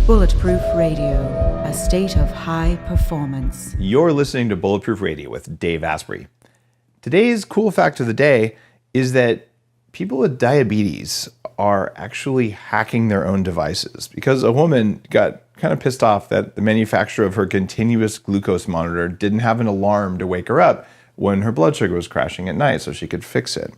Bulletproof Radio, a state of high performance. You're listening to Bulletproof Radio with Dave Asprey. Today's cool fact of the day is that people with diabetes are actually hacking their own devices because a woman got kind of pissed off that the manufacturer of her continuous glucose monitor didn't have an alarm to wake her up when her blood sugar was crashing at night so she could fix it.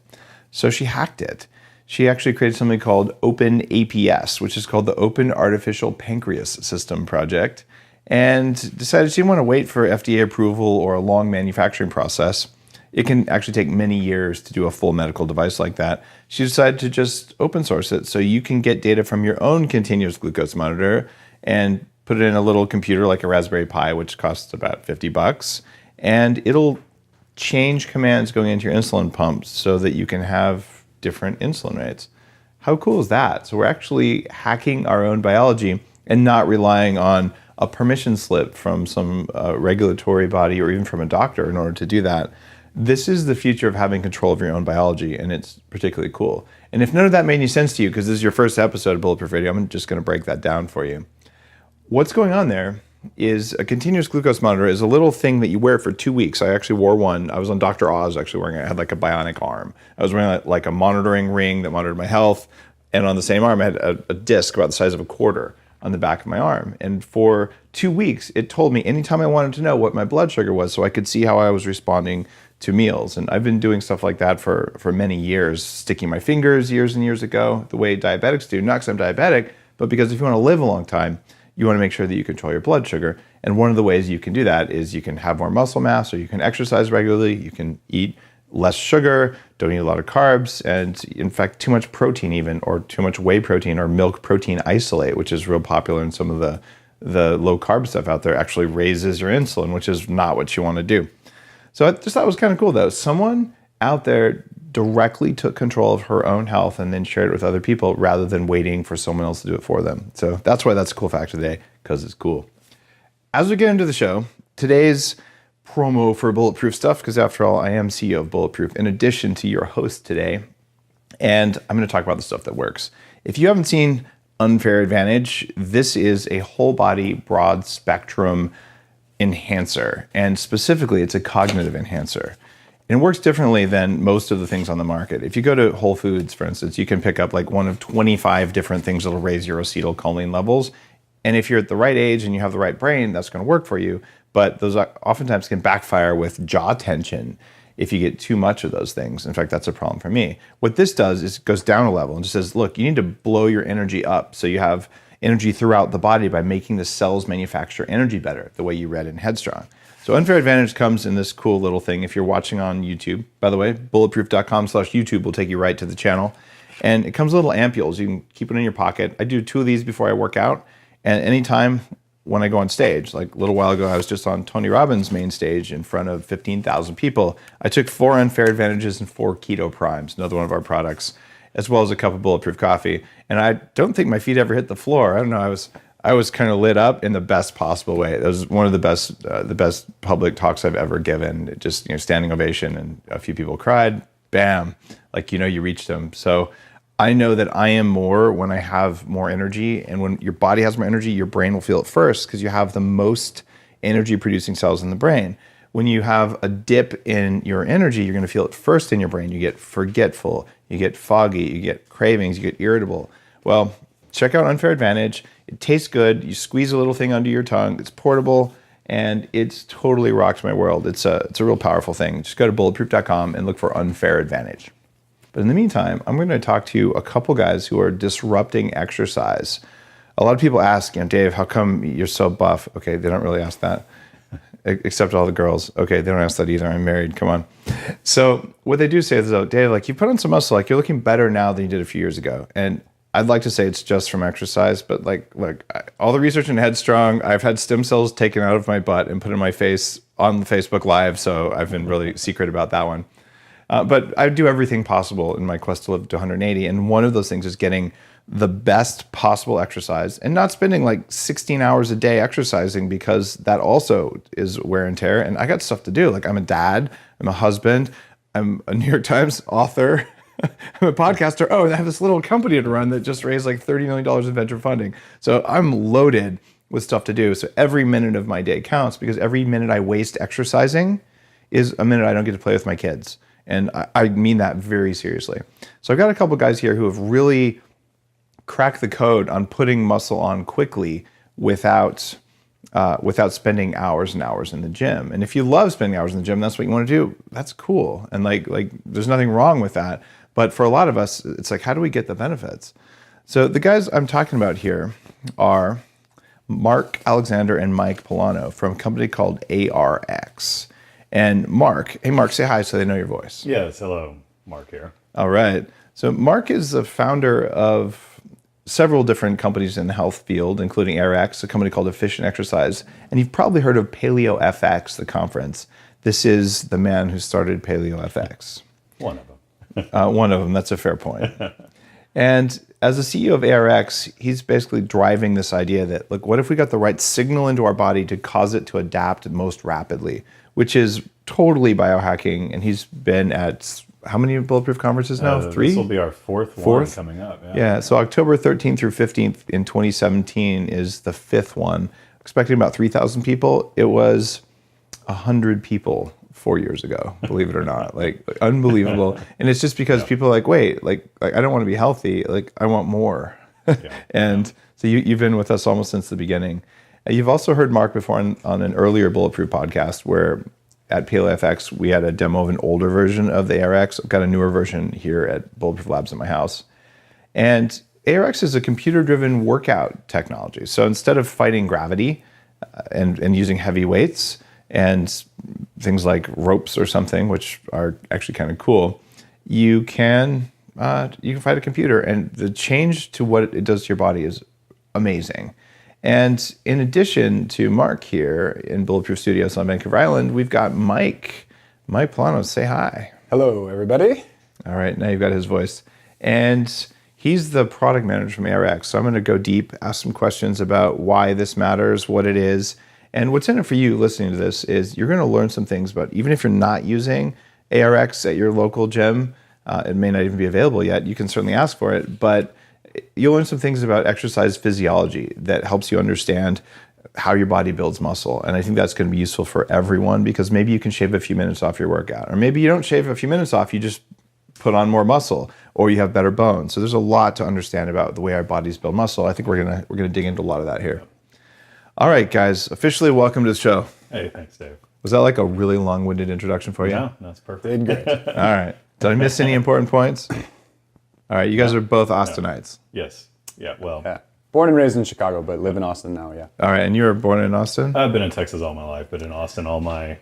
So she hacked it. She actually created something called Open APS, which is called the Open Artificial Pancreas System Project, and decided she didn't want to wait for FDA approval or a long manufacturing process. It can actually take many years to do a full medical device like that. She decided to just open source it so you can get data from your own continuous glucose monitor and put it in a little computer like a Raspberry Pi, which costs about $50, and it'll change commands going into your insulin pumps so that you can have different insulin rates. How cool is that? So we're actually hacking our own biology and not relying on a permission slip from some regulatory body or even from a doctor in order to do that. This is the future of having control of your own biology, and it's particularly cool. And if none of that made any sense to you, because this is your first episode of Bulletproof Radio, I'm just going to break that down for you. What's going on there is a continuous glucose monitor is a little thing that you wear for 2 weeks. I actually wore one. I was on Dr. Oz actually wearing it. I had like a bionic arm. I was wearing like a monitoring ring that monitored my health. And on the same arm, I had a disc about the size of a quarter on the back of my arm. And for 2 weeks, it told me anytime I wanted to know what my blood sugar was so I could see how I was responding to meals. And I've been doing stuff like that for many years, sticking my fingers years and years ago, the way diabetics do, not because I'm diabetic, but because if you want to live a long time, you want to make sure that you control your blood sugar. And one of the ways you can do that is you can have more muscle mass, or you can exercise regularly, you can eat less sugar, don't eat a lot of carbs, and in fact, too much protein even, or too much whey protein or milk protein isolate, which is real popular in some of the low carb stuff out there, actually raises your insulin, which is not what you want to do. So I just thought it was kind of cool though. Someone out there directly took control of her own health and then shared it with other people rather than waiting for someone else to do it for them. So that's why that's a cool fact of the day, because it's cool. As we get into the show, today's promo for Bulletproof stuff, because after all, I am CEO of Bulletproof, in addition to your host today, and I'm going to talk about the stuff that works. If you haven't seen Unfair Advantage, this is a whole body, broad spectrum enhancer, and specifically, it's a cognitive enhancer. And it works differently than most of the things on the market. If you go to Whole Foods, for instance, you can pick up like one of 25 different things that'll raise your acetylcholine levels. And if you're at the right age and you have the right brain, that's going to work for you. But those oftentimes can backfire with jaw tension if you get too much of those things. In fact, that's a problem for me. What this does is it goes down a level and just says, look, you need to blow your energy up so you have energy throughout the body by making the cells manufacture energy better, the way you read in Headstrong. So Unfair Advantage comes in this cool little thing. If you're watching on YouTube, by the way, bulletproof.com/YouTube will take you right to the channel. And it comes with little ampules. You can keep it in your pocket. I do 2 of these before I work out. And anytime when I go on stage, like a little while ago, I was just on Tony Robbins' main stage in front of 15,000 people. I took 4 Unfair Advantages and 4 Keto Primes, another one of our products, as well as a cup of Bulletproof coffee. And I don't think my feet ever hit the floor. I don't know. I was kind of lit up in the best possible way. It was one of the best public talks I've ever given. Just standing ovation, and a few people cried. Bam, like you reached them. So I know that I am more when I have more energy, and when your body has more energy, your brain will feel it first because you have the most energy producing cells in the brain. When you have a dip in your energy, you're going to feel it first in your brain. You get forgetful, you get foggy, you get cravings, you get irritable. Well, check out Unfair Advantage. It tastes good. You squeeze a little thing under your tongue. It's portable, and it's totally rocked my world. It's a real powerful thing. Just go to bulletproof.com and look for Unfair Advantage. But in the meantime, I'm going to talk to a couple guys who are disrupting exercise. A lot of people ask, Dave, how come you're so buff? Okay, they don't really ask that, except all the girls. Okay, they don't ask that either. I'm married. Come on. So what they do say is, though, Dave, like you put on some muscle, like you're looking better now than you did a few years ago. And I'd like to say it's just from exercise, but like all the research in Headstrong, I've had stem cells taken out of my butt and put in my face on the Facebook Live, so I've been really secret about that one. But I do everything possible in my quest to live to 180, and one of those things is getting the best possible exercise and not spending like 16 hours a day exercising, because that also is wear and tear, and I got stuff to do. Like I'm a dad, I'm a husband, I'm a New York Times author, I'm a podcaster. Oh, and I have this little company to run that just raised like $30 million in venture funding. So I'm loaded with stuff to do. So every minute of my day counts because every minute I waste exercising is a minute I don't get to play with my kids. And I mean that very seriously. So I've got a couple guys here who have really cracked the code on putting muscle on quickly without spending hours and hours in the gym. And if you love spending hours in the gym, that's what you want to do. That's cool. And like there's nothing wrong with that. But for a lot of us, it's like, how do we get the benefits? So the guys I'm talking about here are Mark Alexander and Mike Pullano from a company called ARX. And Mark, hey Mark, say hi so they know your voice. Yes, hello, Mark here. All right. So Mark is the founder of several different companies in the health field, including ARX, a company called Efficient Exercise. And you've probably heard of Paleo FX, the conference. This is the man who started Paleo FX. One of them. One of them, that's a fair point. And as the CEO of ARX, he's basically driving this idea that, look, what if we got the right signal into our body to cause it to adapt most rapidly, which is totally biohacking. And he's been at how many Bulletproof conferences now? 3? This will be our fourth one coming up. Yeah, so October 13th through 15th in 2017 is the 5th one. Expecting about 3,000 people. It was 100 people 4 years ago, believe it or not. Like unbelievable. And it's just because people are like, wait, like I don't want to be healthy. Like I want more. So you've been with us almost since the beginning. You've also heard Mark before on an earlier Bulletproof podcast where at PLFX, we had a demo of an older version of the ARX. I've got a newer version here at Bulletproof Labs at my house. And ARX is a computer-driven workout technology. So instead of fighting gravity and using heavy weights and things like ropes or something, which are actually kind of cool, you can fight a computer. And the change to what it does to your body is amazing. And in addition to Mark here in Bulletproof Studios on Vancouver Island, we've got Mike Pullano. Say hi. Hello, everybody. All right, now you've got his voice. And he's the product manager from ARX. So I'm going to go deep, ask some questions about why this matters, what it is. And what's in it for you listening to this is you're going to learn some things about, even if you're not using ARX at your local gym, it may not even be available yet. You can certainly ask for it, but you'll learn some things about exercise physiology that helps you understand how your body builds muscle. And I think that's going to be useful for everyone because maybe you can shave a few minutes off your workout. Or maybe you don't shave a few minutes off, you just put on more muscle or you have better bones. So there's a lot to understand about the way our bodies build muscle. I think we're gonna dig into a lot of that here. All right, guys, officially welcome to the show. Hey, thanks, Dave. Was that like a really long-winded introduction for you? No, that's perfect. Did great. All right. Did I miss any important points? All right, you guys are both Austinites. Yes. Yeah, well. Yeah. Born and raised in Chicago, but live in Austin now, yeah. All right, and you were born in Austin? I've been in Texas all my life, but in Austin all my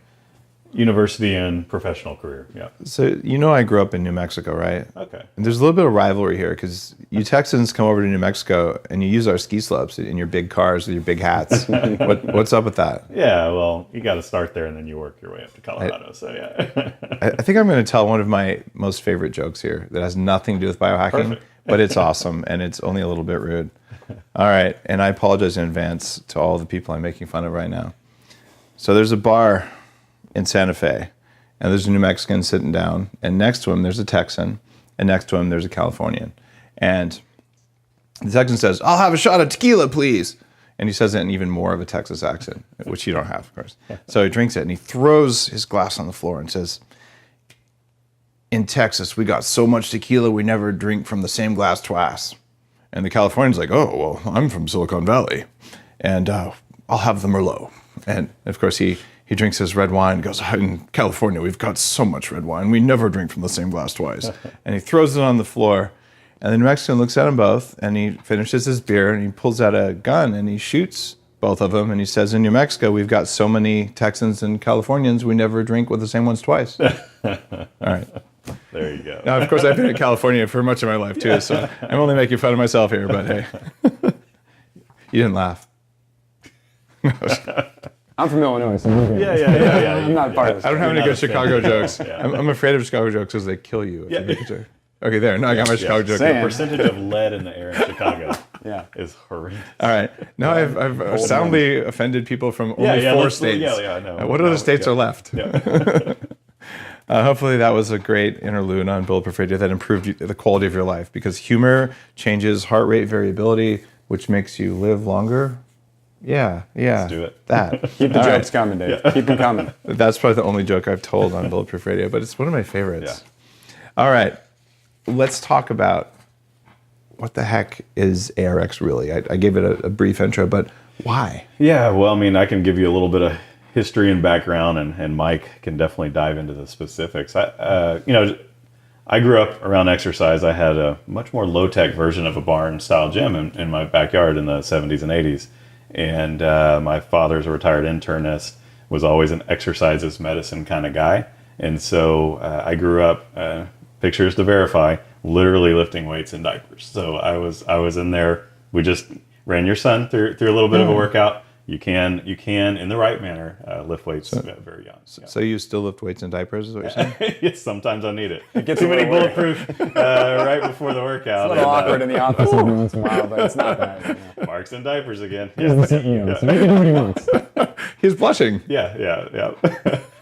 university and professional career, yeah. So you know I grew up in New Mexico, right? Okay. And there's a little bit of rivalry here because you Texans come over to New Mexico and you use our ski slopes in your big cars with your big hats. What's up with that? Yeah, well, you got to start there and then you work your way up to Colorado, so yeah. I think I'm going to tell one of my most favorite jokes here that has nothing to do with biohacking, Perfect. but it's awesome and it's only a little bit rude. All right, and I apologize in advance to all the people I'm making fun of right now. So there's a bar in Santa Fe, and there's a New Mexican sitting down, and next to him there's a Texan, and next to him there's a Californian. And the Texan says, "I'll have a shot of tequila, please." And he says it in even more of a Texas accent, which you don't have, of course. So he drinks it, and he throws his glass on the floor and says, "In Texas, we got so much tequila, we never drink from the same glass twice." And the Californian's like, "Oh, well, I'm from Silicon Valley, and I'll have the Merlot." And, of course, he drinks his red wine and goes, "In California, we've got so much red wine. We never drink from the same glass twice." And he throws it on the floor. And the New Mexican looks at them both, and he finishes his beer, and he pulls out a gun, and he shoots both of them. And he says, "In New Mexico, we've got so many Texans and Californians, we never drink with the same ones twice." All right. There you go. Now, of course, I've been in California for much of my life, too, so I'm only making fun of myself here, but hey. You didn't laugh. I'm from Illinois, so I'm okay. Yeah. I'm not part of this. I don't have any You're good not Chicago jokes. Yeah. I'm afraid of Chicago jokes because they kill you. If you make a joke. Okay, there. No, I got my Chicago joke. Same. The percentage of lead in the air in Chicago Yeah. is horrendous. All right. Now I've soundly offended people from only 4 states. No. What other states are left? Yeah. Hopefully that was a great interlude on Bulletproof Radio that improved the quality of your life, because humor changes heart rate variability, which makes you live longer. Yeah. Let's do it. That. Keep the All jokes right. coming, Dave. Keep them coming. That's probably the only joke I've told on Bulletproof Radio, but it's one of my favorites. All right. Let's talk about what the heck is ARX really? I gave it a brief intro, but why? Yeah, well, I mean, I can give you a little bit of history and background, and Mike can definitely dive into the specifics. I grew up around exercise. I had a much more low-tech version of a barn-style gym in my backyard in the 70s and 80s. And my father's a retired internist, was always an exercise as medicine kind of guy. And so I grew up, pictures to verify, literally lifting weights in diapers. So I was in there. We just ran your son through a little bit of a workout. You can in the right manner lift weights very young. Yeah. So you still lift weights in diapers, is what you're saying? Yes, sometimes I need it. It gets Too a many little Bulletproof right before the workout. It's a little awkward in the office every once in a while, but it's not bad. Mark's in diapers again. He's the CEO, so he can do what he wants. He's blushing. Yeah.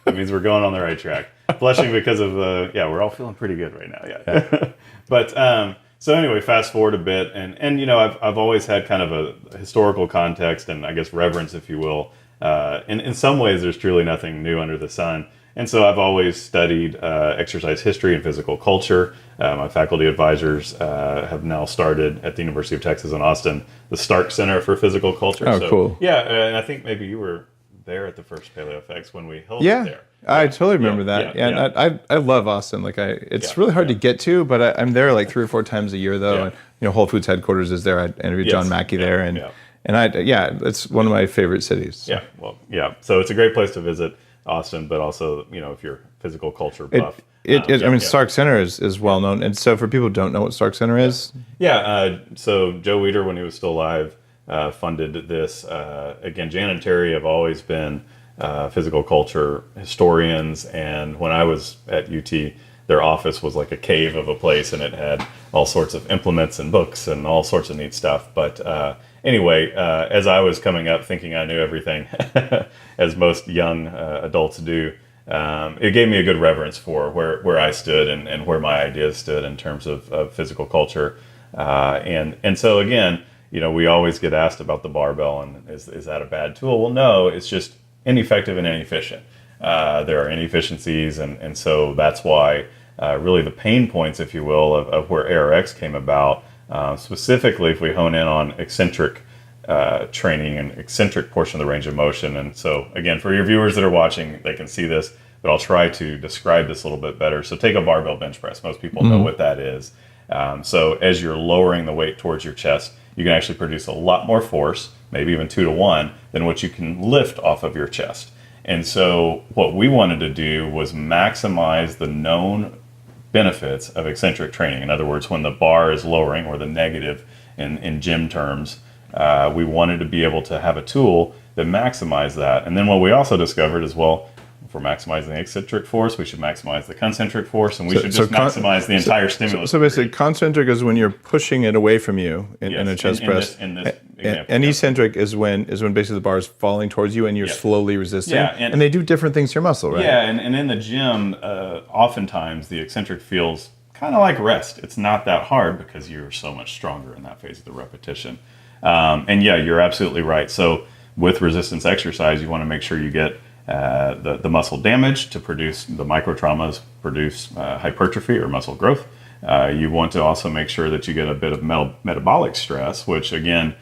That means we're going on the right track. Blushing because of we're all feeling pretty good right now. Yeah. But so anyway, fast forward a bit, and I've always had kind of a historical context and I guess reverence, if you will. In some ways, there's truly nothing new under the sun. And so I've always studied exercise history and physical culture. My faculty advisors have now started at the University of Texas in Austin, the Stark Center for Physical Culture. Oh, cool. Yeah, and I think maybe you were there at the first PaleoFX when we held it there. I totally remember that. Yeah. And I love Austin. It's really hard to get to, but I'm there like 3 or 4 times a year though. Yeah. And Whole Foods headquarters is there. I interviewed John Mackey there, and it's one of my favorite cities. Yeah. So it's a great place to visit, Austin, but also if you're physical culture buff. Stark Center is well known, and so for people who don't know what Stark Center is, so Joe Weider, when he was still alive, funded this. Again, Jan and Terry have always been physical culture historians, and when I was at UT, their office was like a cave of a place, and it had all sorts of implements and books and all sorts of neat stuff. But anyway, as I was coming up thinking I knew everything, as most young adults do, it gave me a good reverence for where I stood and where my ideas stood in terms of physical culture. And so again, we always get asked about the barbell, and is that a bad tool? Well, no, it's just ineffective and inefficient. There are inefficiencies, and so that's why really the pain points, if you will, of where ARX came about, specifically if we hone in on eccentric training and eccentric portion of the range of motion. And so again, for your viewers that are watching, they can see this, but I'll try to describe this a little bit better. So take a barbell bench press. Most people know what that is. So as you're lowering the weight towards your chest, you can actually produce a lot more force, maybe even 2 to 1, than what you can lift off of your chest. And so what we wanted to do was maximize the known benefits of eccentric training. In other words, when the bar is lowering, or the negative in gym terms, we wanted to be able to have a tool that maximized that. And then what we also discovered is, well, if we're maximizing the eccentric force, we should maximize the concentric force, and we should just maximize the entire stimulus. So basically, concentric is when you're pushing it away from you in a chest press. In this example, and eccentric is when basically the bar is falling towards you and you're slowly resisting. Yeah, and they do different things to your muscle, right? Yeah, and in the gym, oftentimes the eccentric feels kind of like rest. It's not that hard because you're so much stronger in that phase of the repetition. And yeah, you're absolutely right. So with resistance exercise, you want to make sure you get the muscle damage to produce the microtraumas, produce hypertrophy or muscle growth. You want to also make sure that you get a bit of metabolic stress, which again,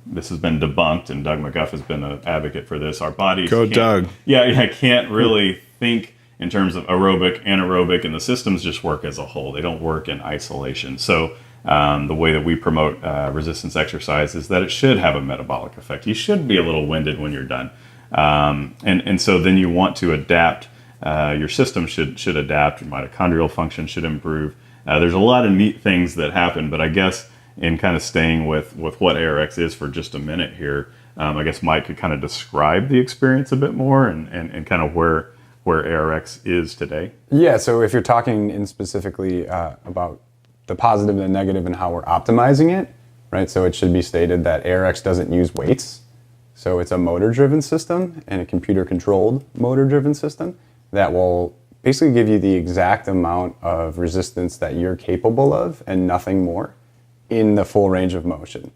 this has been debunked, and Doug McGuff has been an advocate for this. Our bodies can't really think in terms of aerobic, anaerobic, and the systems just work as a whole. They don't work in isolation. So the way that we promote resistance exercise is that it should have a metabolic effect. You should be a little winded when you're done. And so then you want to adapt. Your system should adapt. Your mitochondrial function should improve. There's a lot of neat things that happen, but I guess in kind of staying with what ARX is for just a minute here, I guess Mike could kind of describe the experience a bit more and kind of where ARX is today. Yeah, so if you're talking in specifically about the positive and the negative and how we're optimizing it, right? So it should be stated that ARX doesn't use weights. So it's a motor-driven system and a computer-controlled motor-driven system that will basically give you the exact amount of resistance that you're capable of and nothing more in the full range of motion.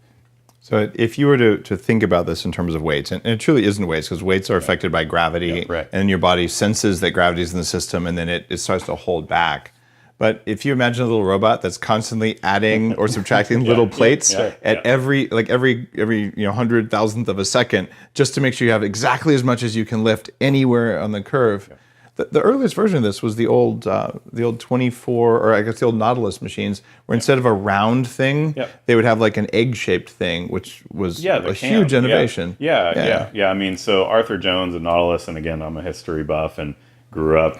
So if you were to think about this in terms of weights, and it truly isn't weights, because weights are affected by gravity, and your body senses that gravity is in the system, and then it starts to hold back. But if you imagine a little robot that's constantly adding or subtracting little plates at every 100,000th of a second, just to make sure you have exactly as much as you can lift anywhere on the curve. The earliest version of this was the old 24, or I guess the old Nautilus machines, where instead of a round thing, they would have like an egg-shaped thing, which was a huge innovation. Yeah. I mean, so Arthur Jones and Nautilus, and again, I'm a history buff and grew up,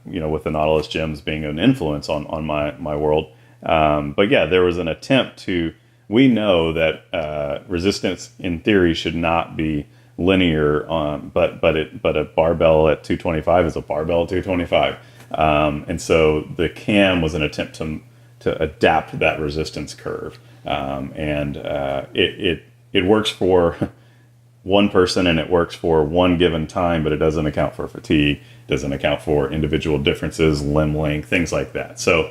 with the Nautilus gyms being an influence on my world. But yeah, there was an attempt to. We know that resistance, in theory, should not be linear, but a barbell at 225 is a barbell at 225, and so the cam was an attempt to adapt that resistance curve, and it works for one person and it works for one given time, but it doesn't account for fatigue, doesn't account for individual differences, limb length, things like that. So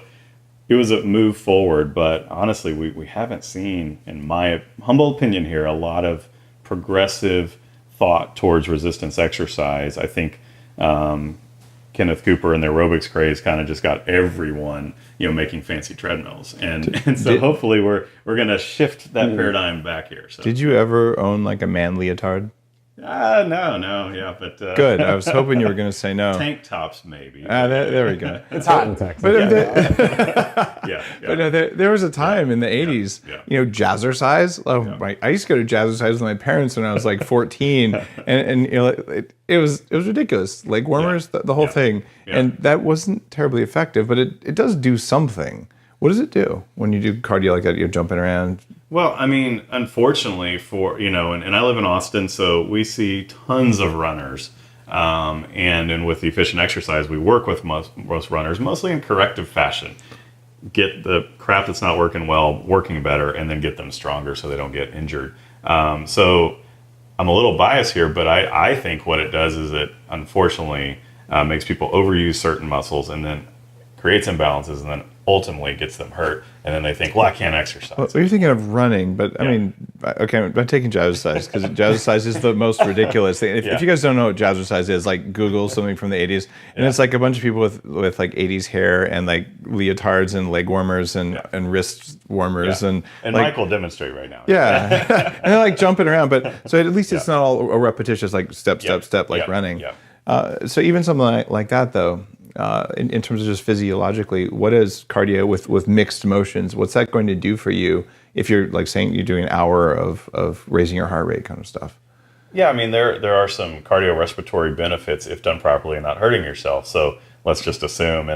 it was a move forward, but honestly, we haven't seen, in my humble opinion here, a lot of progressive thought towards resistance exercise. I think Kenneth Cooper and the aerobics craze kind of just got everyone, making fancy treadmills, and so hopefully we're going to shift that paradigm back here. So. Did you ever own like a man leotard? No, but good. I was hoping you were going to say no. Tank tops, maybe. there we go. It's hot in Texas. But But no, there was a time in the 80s, jazzercise. I used to go to jazzercise with my parents when I was like 14, and it was ridiculous. Leg warmers, the whole thing, and that wasn't terribly effective, but it does do something. What does it do when you do cardio like that? You're jumping around. Well, I mean, unfortunately and I live in Austin, so we see tons of runners. And with the efficient exercise, we work with most runners, mostly in corrective fashion. Get the crap that's not working well working better, and then get them stronger so they don't get injured. So I'm a little biased here, but I think what it does is it unfortunately makes people overuse certain muscles and then creates imbalances, and then ultimately gets them hurt, and then they think, well, I can't exercise. Well, you're thinking of running, but I mean, okay, I'm taking jazzercise because jazzercise is the most ridiculous thing. If you guys don't know what jazzercise is, like Google something from the 80s, and it's like a bunch of people with like 80s hair and like leotards and leg warmers and wrist warmers and like, Mike will demonstrate right now. Yeah, and they're like jumping around, but so at least it's not all a repetitious like step like running. So even something like that though. In terms of just physiologically, what is cardio with mixed motions? What's that going to do for you if you're like saying you're doing an hour of raising your heart rate kind of stuff? Yeah, I mean, there are some cardiorespiratory benefits if done properly and not hurting yourself. So let's just assume,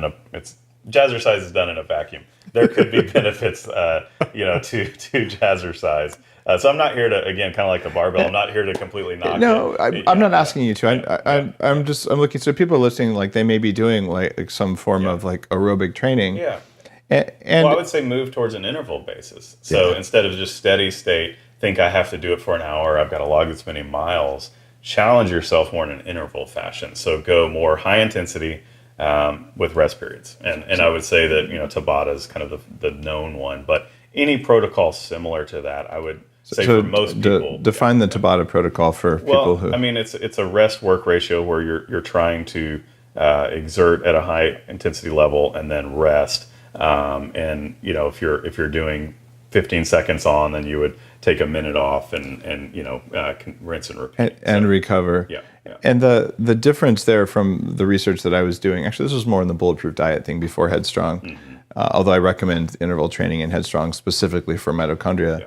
jazzercise is done in a vacuum. There could be benefits, to jazzercise. So I'm not here to, again, kind of like the barbell, I'm not here to completely knock it. I'm not asking you to. I'm looking, so people are listening, like they may be doing like some form of like aerobic training. Yeah. And I would say move towards an interval basis. So instead of just steady state, think I have to do it for an hour, I've got a log that's many miles, challenge yourself more in an interval fashion. So go more high intensity with rest periods. And I would say that, Tabata is kind of the known one, but any protocol similar to that, I would say for most people. Define the Tabata Protocol for people who. I mean, it's a rest work ratio where you're trying to exert at a high intensity level and then rest. And if you're doing 15 seconds on, then you would take a minute off and rinse and repeat and recover. Yeah. And the difference there from the research that I was doing, actually this was more in the Bulletproof diet thing before Headstrong, although I recommend interval training in Headstrong specifically for mitochondria,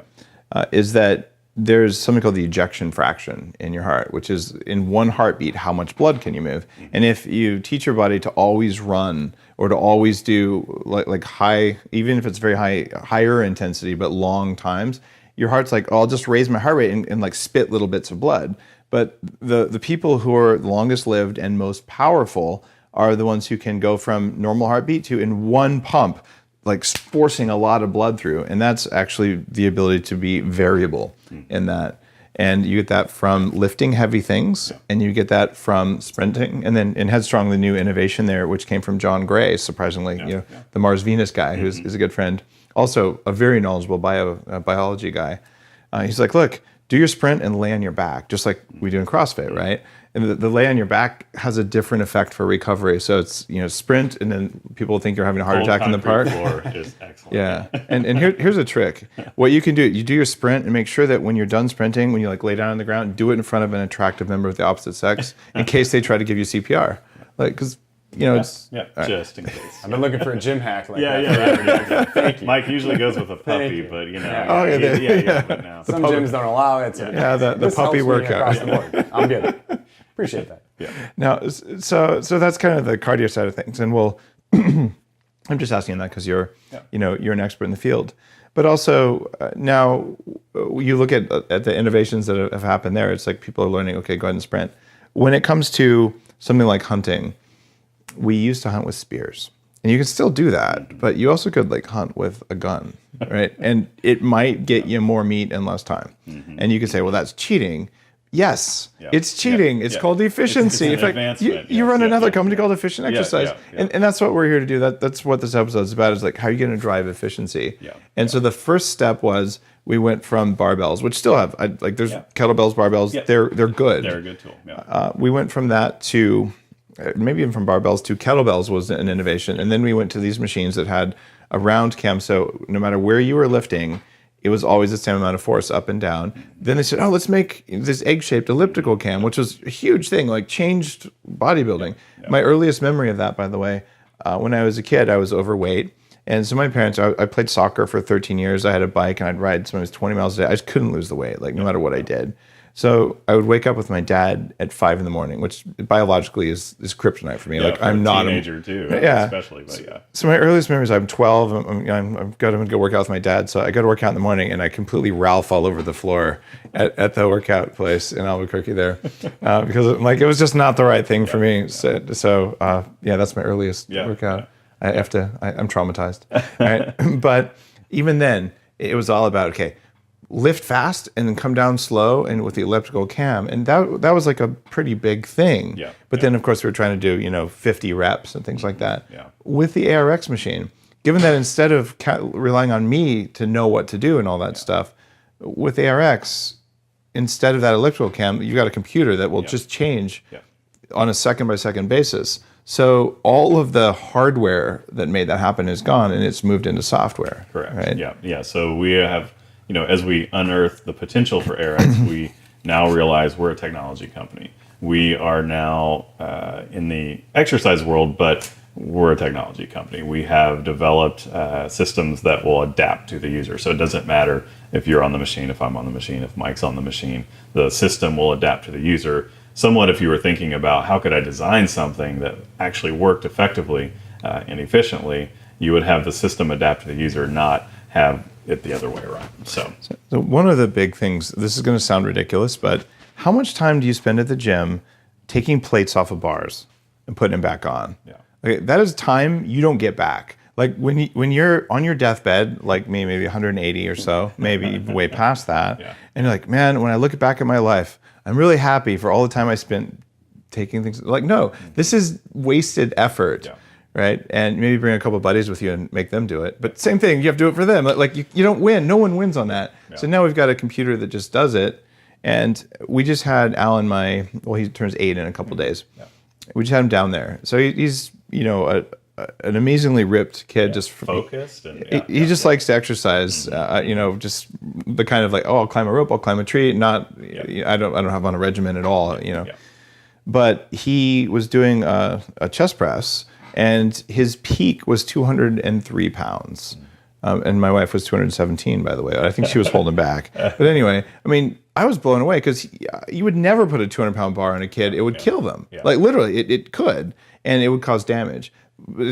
is that there's something called the ejection fraction in your heart, which is in one heartbeat, how much blood can you move? And if you teach your body to always run or to always do like high, even if it's very higher intensity, but long times, your heart's like, oh, I'll just raise my heart rate and like spit little bits of blood. But the people who are longest lived and most powerful are the ones who can go from normal heartbeat to in one pump, like forcing a lot of blood through. And that's actually the ability to be variable in that. And you get that from lifting heavy things, and you get that from sprinting. And then in Headstrong, the new innovation there, which came from John Gray, surprisingly, the Mars Venus guy, who's is a good friend, also a very knowledgeable biology guy. He's like, look, do your sprint and lay on your back, just like we do in CrossFit, right? And the lay on your back has a different effect for recovery. So it's, sprint, and then people think you're having a heart attack in the park. Floor is excellent. Yeah. And here's a trick. What you can do, you do your sprint and make sure that when you're done sprinting, when you lay down on the ground, do it in front of an attractive member of the opposite sex in case they try to give you CPR. Because, it's... Yeah, just in case. I've been looking for a gym hack like that. Yeah. Thank you. Mike usually goes with a puppy, but but now. Some gyms don't allow it. The puppy workout. Across the board. I'm good. Appreciate that. Yeah. Now, so that's kind of the cardio side of things, and I'm just asking that because you're an expert in the field, but also now you look at the innovations that have happened there. It's like people are learning. Okay, go ahead and sprint. When it comes to something like hunting, we used to hunt with spears, and you can still do that, but you also could hunt with a gun, right? And it might get you more meat in less time. And you could say, well, that's cheating. Yes, it's cheating. It's called efficiency. It's an advancement. You run another company called Efficient Exercise, and that's what we're here to do. That's what this episode is about, is how are you going to drive efficiency? So the first step was we went from barbells, which still have, there's kettlebells, barbells. They're good. They're a good tool. We went from that to, maybe even from barbells to kettlebells was an innovation. And then we went to these machines that had a round cam. So no matter where you were lifting, it was always the same amount of force up and down. Then they said, let's make this egg-shaped elliptical cam, which was a huge thing, changed bodybuilding. My earliest memory of that, by the way, when I was a kid, I was overweight. And so my parents, I played soccer for 13 years. I had a bike and I'd ride sometimes 20 miles a day. I just couldn't lose the weight, no matter what I did. So I would wake up with my dad at 5 a.m, which biologically is kryptonite for me. I'm not a teenager too, especially. But So my earliest memories, I'm 12. I'm going to go work out with my dad. So I go to work out in the morning, and I completely Ralph all over the floor at the workout place in Albuquerque there, because it was just not the right thing for me. So that's my earliest workout. I'm traumatized. Right? But even then, it was all about lift fast and then come down slow and with the elliptical cam. And that was a pretty big thing. But then, of course, we were trying to do, 50 reps and things like that. With the ARX machine, given that instead of relying on me to know what to do and all that stuff, with ARX, instead of that elliptical cam, you've got a computer that will just change on a second-by-second basis. So all of the hardware that made that happen is gone, and it's moved into software. Correct. Right? Yeah. So we have... as we unearth the potential for ARX, we now realize we're a technology company. We are now in the exercise world, but we're a technology company. We have developed systems that will adapt to the user. So it doesn't matter if you're on the machine, if I'm on the machine, if Mike's on the machine. The system will adapt to the user. Somewhat if you were thinking about how could I design something that actually worked effectively and efficiently, you would have the system adapt to the user, not have it the other way around. So one of the big things, this is going to sound ridiculous, but how much time do you spend at the gym taking plates off of bars and putting them back on? That is time you don't get back. When you're on your deathbed, like me, maybe 180 or so, maybe even way past that, and you're like, man, when I look back at my life, I'm really happy for all the time I spent taking things. No, this is wasted effort. Right? And maybe bring a couple of buddies with you and make them do it. But same thing, you have to do it for them. You don't win. No one wins on that. So now we've got a computer that just does it. And we just had Alan, he turns 8 in a couple of days. We just had him down there. So he's, an amazingly ripped kid. Just focused. He just likes to exercise, just the kind of I'll climb a rope, I'll climb a tree. I don't have on a regimen at all, But he was doing a chest press, and his peak was 203 pounds. And my wife was 217, by the way. I think she was holding back. But anyway, I was blown away because you would never put a 200-pound bar on a kid. It would kill them. Literally, it could, and it would cause damage.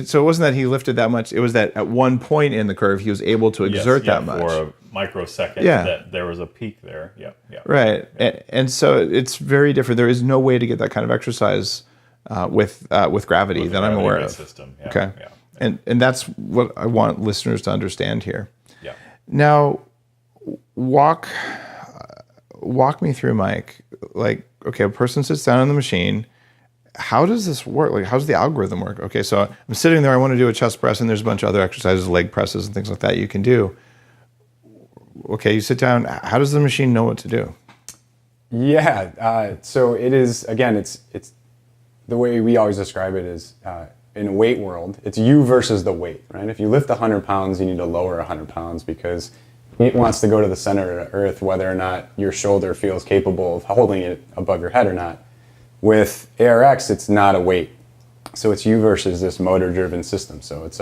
So it wasn't that he lifted that much. It was that at one point in the curve, he was able to exert that much. For a microsecond, that there was a peak there. Right. And so it's very different. There is no way to get that kind of exercise with gravity that I'm aware of. System. Okay. And that's what I want listeners to understand here. Now, walk walk me through, Mike. Like, okay, a person sits down on the machine. How does this work? Like, how's the algorithm work? Okay, so I'm sitting there. I want to do a chest press, and there's a bunch of other exercises, leg presses, and things like that you can do. Okay, you sit down. How does the machine know what to do? Yeah. So it is, again, it's the way we always describe it is in a weight world, it's you versus the weight, right? If you lift 100 pounds, you need to lower 100 pounds because it wants to go to the center of the earth, whether or not your shoulder feels capable of holding it above your head or not. With ARX, it's not a weight. So it's you versus this motor-driven system. So it's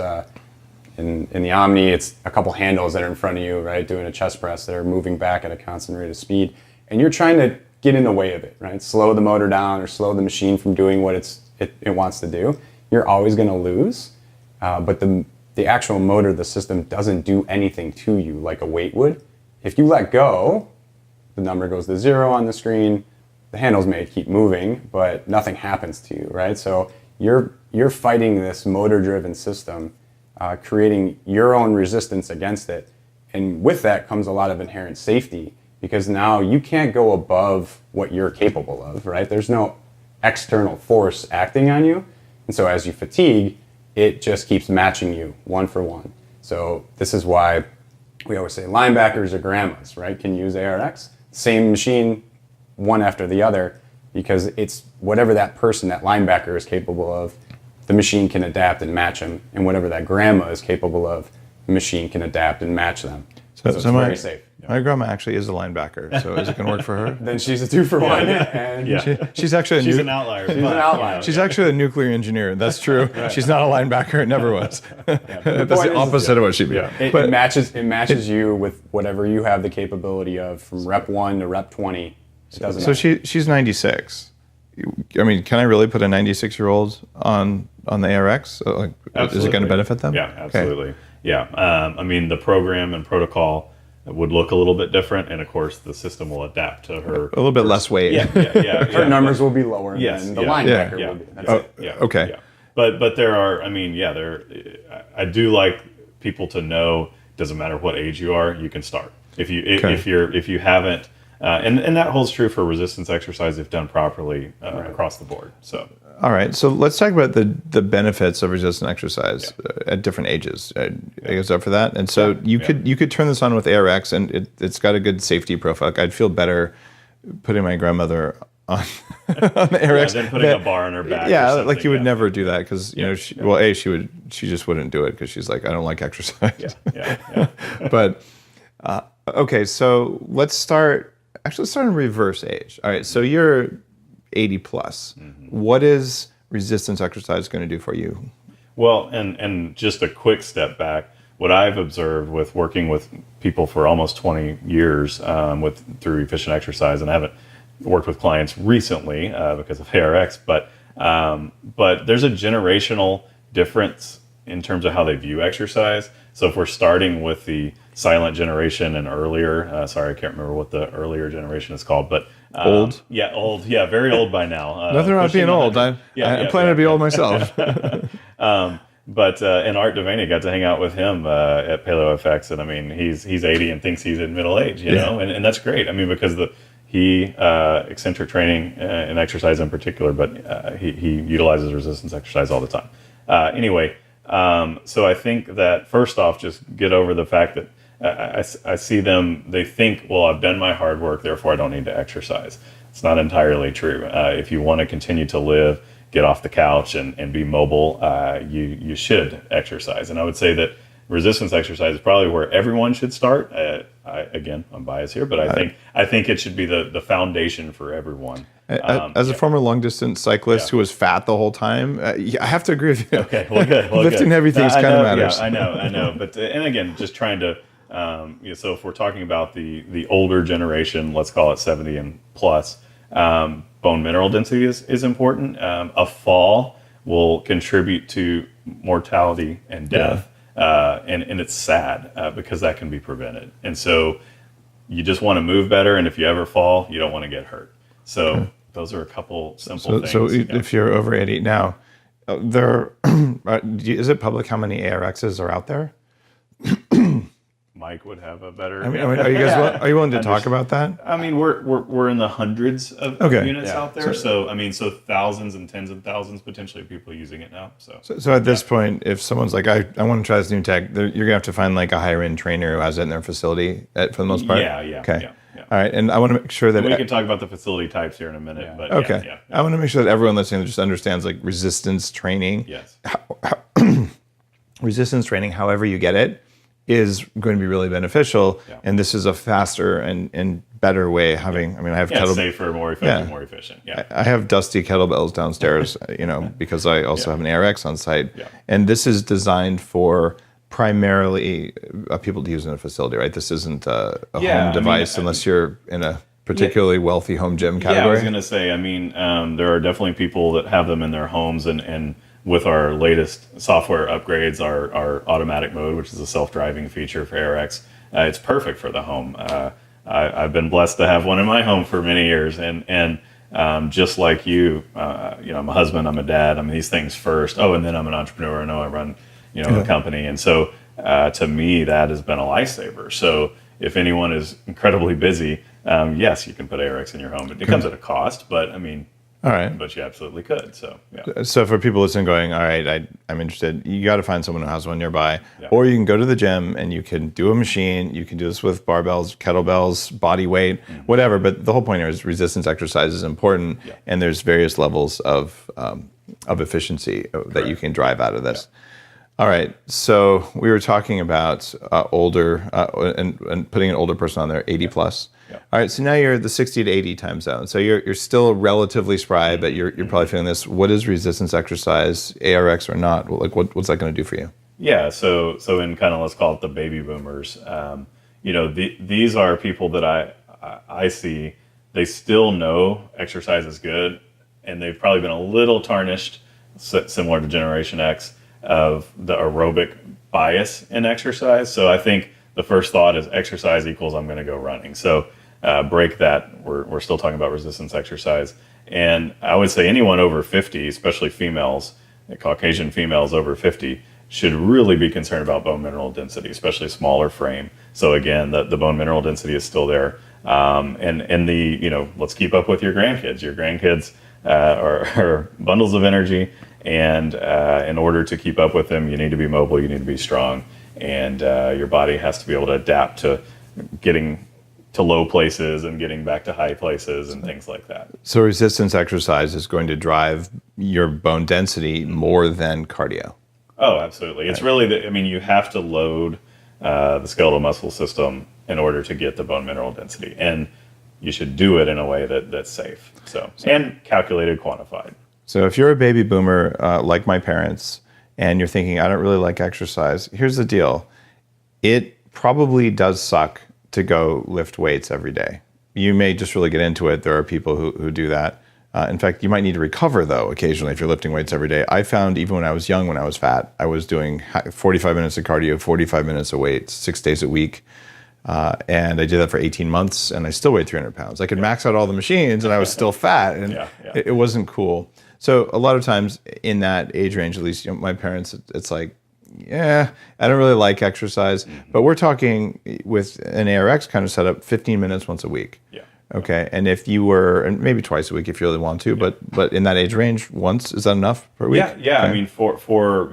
in the Omni, it's a couple handles that are in front of you, right, doing a chest press that are moving back at a constant rate of speed. And you're trying to get in the way of it, right? Slow the motor down or slow the machine from doing what it wants to do. You're always going to lose. But the actual motor, the system, doesn't do anything to you like a weight would. If you let go, the number goes to 0 on the screen. The handles may keep moving, but nothing happens to you, right? So you're fighting this motor-driven system, creating your own resistance against it. And with that comes a lot of inherent safety because now you can't go above what you're capable of, right? There's no external force acting on you. And so as you fatigue, it just keeps matching you one for one. So this is why we always say linebackers or grandmas, right, can use ARX. Same machine, one after the other, because it's whatever that person, that linebacker is capable of, the machine can adapt and match them. And whatever that grandma is capable of, the machine can adapt and match them. So it's very safe. My grandma actually is a linebacker, so is it going to work for her? Then she's a 2-for-1. Yeah. She's actually an outlier. She's an outlier. She's actually a nuclear engineer. That's true. Right. She's not a linebacker. It never was. That's the opposite of what she'd be. Yeah. It matches you with whatever you have the capability of from rep 1 to rep 20. It doesn't matter. She's 96. I mean, can I really put a 96-year-old on the ARX? Like, is it going to benefit them? Yeah, absolutely. Okay. Yeah. I mean, the program and protocol would look a little bit different, and of course, the system will adapt to her. A little bit less weight. Yeah. Her numbers will be lower than the linebacker will be. That's it. Yeah. Okay. Yeah. But there are. I mean, I do like people to know. Doesn't matter what age you are, you can start. If you haven't. And that holds true for resistance exercise if done properly across the board. So, all right. So let's talk about the benefits of resistance exercise at different ages. I guess up for that. And so you could turn this on with ARX, and it's got a good safety profile. Like, I'd feel better putting my grandmother on the ARX than putting a bar on her back. Yeah, like you would never do that because she just wouldn't do it because she's like, I don't like exercise. Yeah. But okay, so let's start. Actually, let's start in reverse age. All right, so you're 80 plus. Mm-hmm. What is resistance exercise going to do for you? Well, and just a quick step back, what I've observed with working with people for almost 20 years through efficient exercise, and I haven't worked with clients recently because of ARX, but there's a generational difference in terms of how they view exercise. So if we're starting with the silent generation and earlier, sorry, I can't remember what the earlier generation is called, but old. Yeah, old. Yeah, very old by now. Nothing about being old. I'm planning to be old myself. But Art Devaney, got to hang out with him at PaleoFX, and I mean, he's 80 and thinks he's in middle age, you know, and that's great. I mean, because he eccentric training and exercise in particular, but he utilizes resistance exercise all the time. Anyway. So I think that first off, just get over the fact that I see them, they think, well, I've done my hard work, therefore I don't need to exercise. It's not entirely true. If you want to continue to live, get off the couch and be mobile, you should exercise. And I would say that resistance exercise is probably where everyone should start. I'm biased here, but I think it should be the foundation for everyone. As a former long distance cyclist who was fat the whole time, I have to agree with you. Okay, well, good. Lifting heavy things kind of matters. Yeah, I know. But and again, just trying to. So if we're talking about the older generation, let's call it 70 and plus, bone mineral density is important. A fall will contribute to mortality and death, and it's sad because that can be prevented. And so you just want to move better, and if you ever fall, you don't want to get hurt. So those are a couple simple things. So if you're over 80 now, is it public how many ARXs are out there? Mike would have a better. I mean, are you guys are you willing to talk about that? I mean, we're in the hundreds of units out there, so thousands and tens of thousands potentially of people using it now. So at this point, if someone's like, I want to try this new tech, you're gonna have to find like a higher end trainer who has it in their facility for the most part. Yeah. Okay. Yeah. All right, and I want to make sure that we can talk about the facility types here in a minute. But okay. I want to make sure that everyone listening just understands like resistance training. Yes. Resistance training, however you get it, is going to be really beneficial, and this is a faster and better way of having. I mean, I have safer, more effective, more efficient. Yeah, I have dusty kettlebells downstairs, because I also have an ARX on site, and this is designed for primarily people to use in a facility, right? This isn't a home device unless you're in a particularly wealthy home gym category. Yeah, I was going to say. I mean, there are definitely people that have them in their homes, and with our latest software upgrades, our automatic mode, which is a self-driving feature for ARX, it's perfect for the home. I've been blessed to have one in my home for many years, and just like you, I'm a husband, I'm a dad, I'm these things first. Oh, and then I'm an entrepreneur. I run, a company, and so to me that has been a lifesaver. So if anyone is incredibly busy, yes, you can put ARX in your home. It comes at a cost, but I mean. All right. But you absolutely could. So, yeah. So for people listening going, all right, I'm interested, you got to find someone who has one nearby. Or you can go to the gym and you can do a machine. You can do this with barbells, kettlebells, body weight, whatever. But the whole point here is resistance exercise is important. And there's various levels of efficiency that you can drive out of this. All right. So we were talking about older and putting an older person on there, 80 plus. All right, so now you're the 60 to 80 time zone. So you're still relatively spry, but you're probably feeling this. What is resistance exercise, ARX or not? Like what's that going to do for you? Yeah, so in kind of, let's call it the baby boomers. These are people that I see. They still know exercise is good, and they've probably been a little tarnished, similar to Generation X, of the aerobic bias in exercise. So I think the first thought is exercise equals I'm going to go running. So break that. We're still talking about resistance exercise. And I would say anyone over 50, especially females, Caucasian females over 50, should really be concerned about bone mineral density, especially smaller frame. So again, the bone mineral density is still there. And let's keep up with your grandkids. Your grandkids are bundles of energy. And in order to keep up with them, you need to be mobile, you need to be strong. And your body has to be able to adapt to getting to low places and getting back to high places and things like that. So resistance exercise is going to drive your bone density more than cardio. Oh, absolutely. Right. It's really, you have to load the skeletal muscle system in order to get the bone mineral density. And you should do it in a way that's safe. So and calculated, quantified. So if you're a baby boomer like my parents, and you're thinking, I don't really like exercise, here's the deal. It probably does suck to go lift weights every day. You may just really get into it. There are people who do that. In fact, you might need to recover, though, occasionally if you're lifting weights every day. I found even when I was young, when I was fat, I was doing 45 minutes of cardio, 45 minutes of weights, 6 days a week. And I did that for 18 months, and I still weighed 300 pounds. I could max out all the machines, and I was still fat, and it wasn't cool. So a lot of times in that age range, at least my parents, it's like, I don't really like exercise. But we're talking with an ARX kind of setup, 15 minutes once a week. Yeah. Okay. And if you were, and maybe twice a week if you really want to, but in that age range, once, is that enough per week? Yeah. Okay. For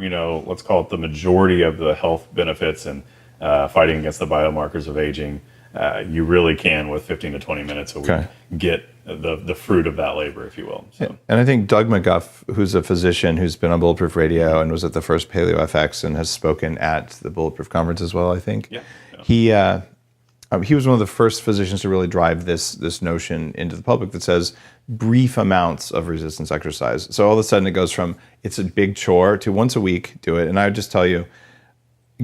let's call it the majority of the health benefits and fighting against the biomarkers of aging, you really can, with 15 to 20 minutes a week, get the fruit of that labor, if you will. So. And I think Doug McGuff, who's a physician who's been on Bulletproof Radio and was at the first Paleo FX and has spoken at the Bulletproof conference as well, I think. Yeah. He was one of the first physicians to really drive this notion into the public that says brief amounts of resistance exercise. So all of a sudden it goes from it's a big chore to once a week, do it. And I would just tell you,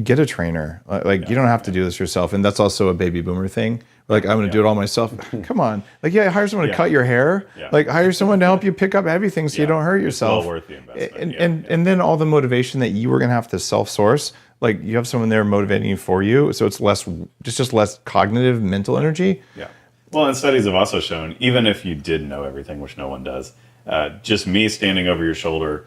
get a trainer. You don't have to do this yourself. And that's also a baby boomer thing. I'm going to do it all myself. Come on. Hire someone to cut your hair. Hire someone to help you pick up heavy things so you don't hurt yourself. It's well worth the investment. And then all the motivation that you were going to have to self-source, you have someone there motivating you for you. So it's just less cognitive, mental energy. Yeah. Well, and studies have also shown, even if you did know everything, which no one does, just me standing over your shoulder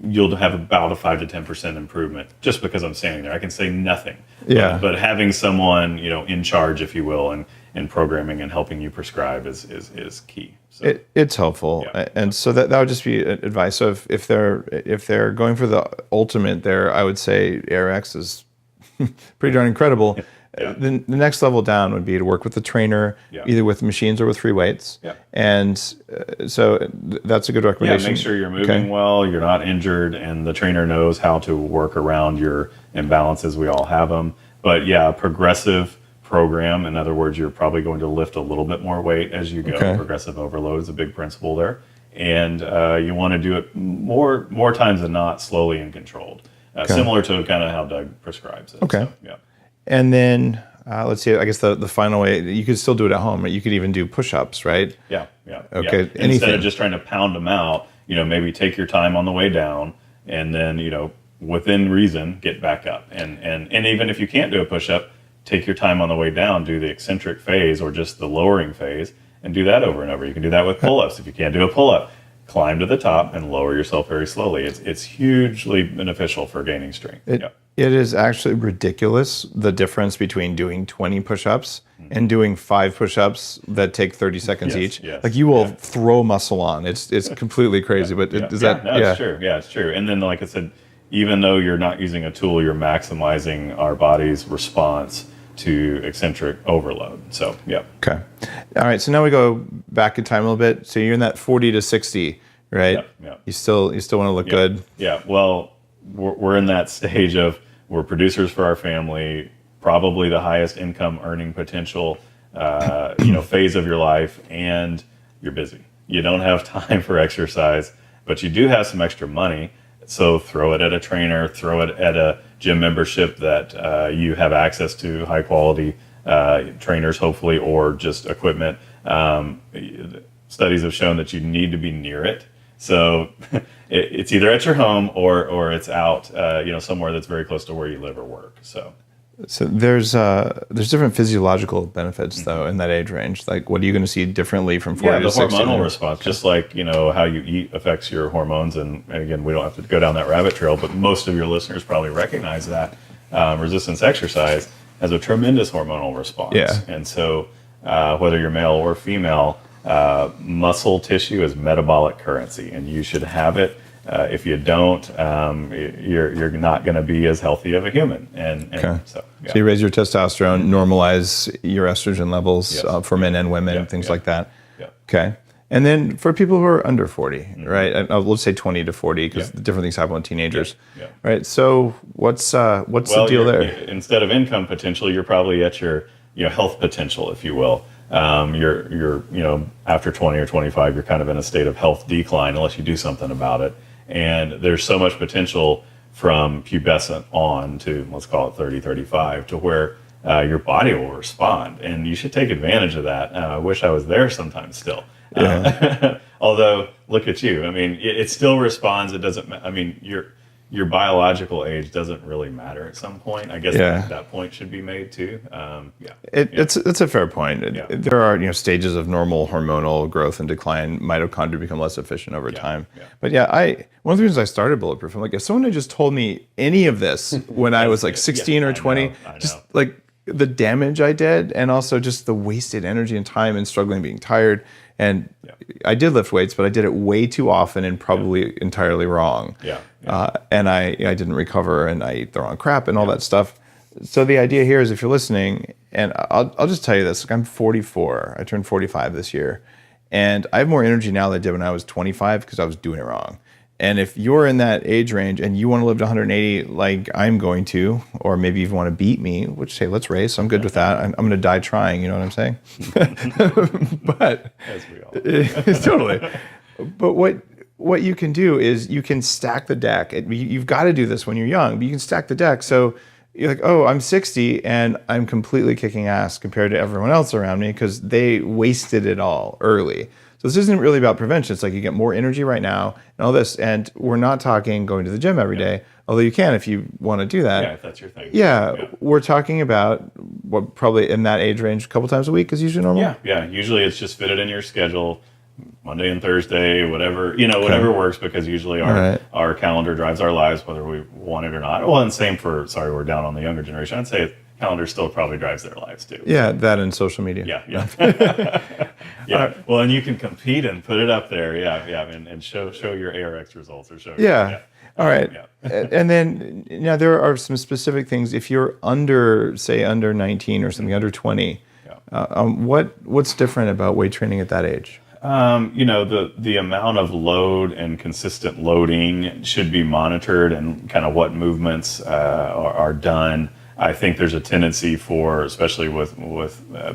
you'll have about a 5 to 10% improvement just because I'm standing there. I can say nothing. Yeah. But having someone, in charge, if you will, and programming and helping you prescribe is key. So it's helpful. Yeah. And so that would just be advice. So if they're going for the ultimate there, I would say ARX is pretty darn incredible. Yeah. The next level down would be to work with the trainer, either with machines or with free weights. Yeah. And so that's a good recommendation. Yeah, make sure you're moving well, you're not injured, and the trainer knows how to work around your imbalances. We all have them. But yeah, progressive program. In other words, you're probably going to lift a little bit more weight as you go. Okay. Progressive overload is a big principle there. And you want to do it more times than not, slowly and controlled. Similar to kind of how Doug prescribes it. Okay. So, yeah. And then let's see, I guess the final way, you could still do it at home, right? You could even do push-ups, right? Yeah. Okay. Yeah. Instead of just trying to pound them out, maybe take your time on the way down, and then, within reason, get back up. And even if you can't do a push-up, take your time on the way down, do the eccentric phase or just the lowering phase, and do that over and over. You can do that with pull-ups. If you can't do a pull-up, climb to the top and lower yourself very slowly. It's hugely beneficial for gaining strength. It is actually ridiculous, the difference between doing 20 push-ups and doing 5 push-ups that take 30 seconds each. Yes, like you will throw muscle on. It's completely crazy, but is that... It's true. Yeah, it's true. And then, like I said, even though you're not using a tool, you're maximizing our body's response to eccentric overload. So, yeah. Okay. All right. So now we go back in time a little bit. So you're in that 40 to 60, right? Yeah. You still want to look good. Yeah. Well, we're in that stage of we're producers for our family, probably the highest income earning potential, phase of your life, and you're busy. You don't have time for exercise, but you do have some extra money. So throw it at a trainer, throw it at a gym membership that you have access to, high quality trainers, hopefully, or just equipment. Studies have shown that you need to be near it. So it's either at your home or it's out, somewhere that's very close to where you live or work. So there's different physiological benefits though in that age range. Like, what are you going to see differently from 40 to 60? The hormonal response, just like how you eat affects your hormones. And again, we don't have to go down that rabbit trail, but most of your listeners probably recognize that resistance exercise has a tremendous hormonal response. Yeah. And so whether you're male or female, muscle tissue is metabolic currency, and you should have it. If you don't, you're not going to be as healthy of a human. So you raise your testosterone, normalize your estrogen levels for men and women, things like that. Yeah. Okay. And then for people who are under 40, right? Let's say 20 to 40, because different things happen with teenagers. Yeah. Right. So what's the deal there? Instead of income potential, you're probably at your health potential, if you will. You're after 20 or 25, you're kind of in a state of health decline unless you do something about it. And there's so much potential from pubescent on to, let's call it 30, 35, to where your body will respond. And you should take advantage of that. I wish I was there sometimes still. Yeah. Although, look at you. I mean, it still responds. It doesn't, your biological age doesn't really matter at some point. I guess that point should be made too. It's a fair point. There are stages of normal hormonal growth and decline. Mitochondria become less efficient over time. But one of the reasons I started Bulletproof, I'm like, if someone had just told me any of this when I was like 16 or 20, just like the damage I did, and also just the wasted energy and time and struggling, being tired. And I did lift weights, but I did it way too often and probably entirely wrong. And I didn't recover, and I ate the wrong crap and all that stuff. So the idea here is, if you're listening, and I'll just tell you this, like, I'm 44. I turned 45 this year. And I have more energy now than I did when I was 25 because I was doing it wrong. And if you're in that age range and you want to live to 180 like I'm going to, or maybe even want to beat me, which, hey, let's race. I'm good with that. I'm going to die trying. You know what I'm saying? But as we all totally. But what you can do is you can stack the deck. You've got to do this when you're young, but you can stack the deck. So you're like, oh, I'm 60 and I'm completely kicking ass compared to everyone else around me because they wasted it all early. So this isn't really about prevention. It's like you get more energy right now and all this. And we're not talking going to the gym every day, although you can if you want to do that. Yeah, if that's your thing. Yeah, we're talking about what probably in that age range a couple times a week is usually normal. Yeah. Usually it's just fit it in your schedule. Monday and Thursday, whatever, whatever works, because usually our calendar drives our lives, whether we want it or not. Well, and same for, sorry, we're down on the younger generation. I'd say calendar still probably drives their lives too. Yeah, that and social media. Yeah. Yeah. Well, and you can compete and put it up there. Yeah. And show your ARX results or show. Yeah. All right. Yeah. And then now there are some specific things. If you're under 19 or something, under 20, what's different about weight training at that age? The amount of load and consistent loading should be monitored, and kind of what movements are done. I think there's a tendency for, especially with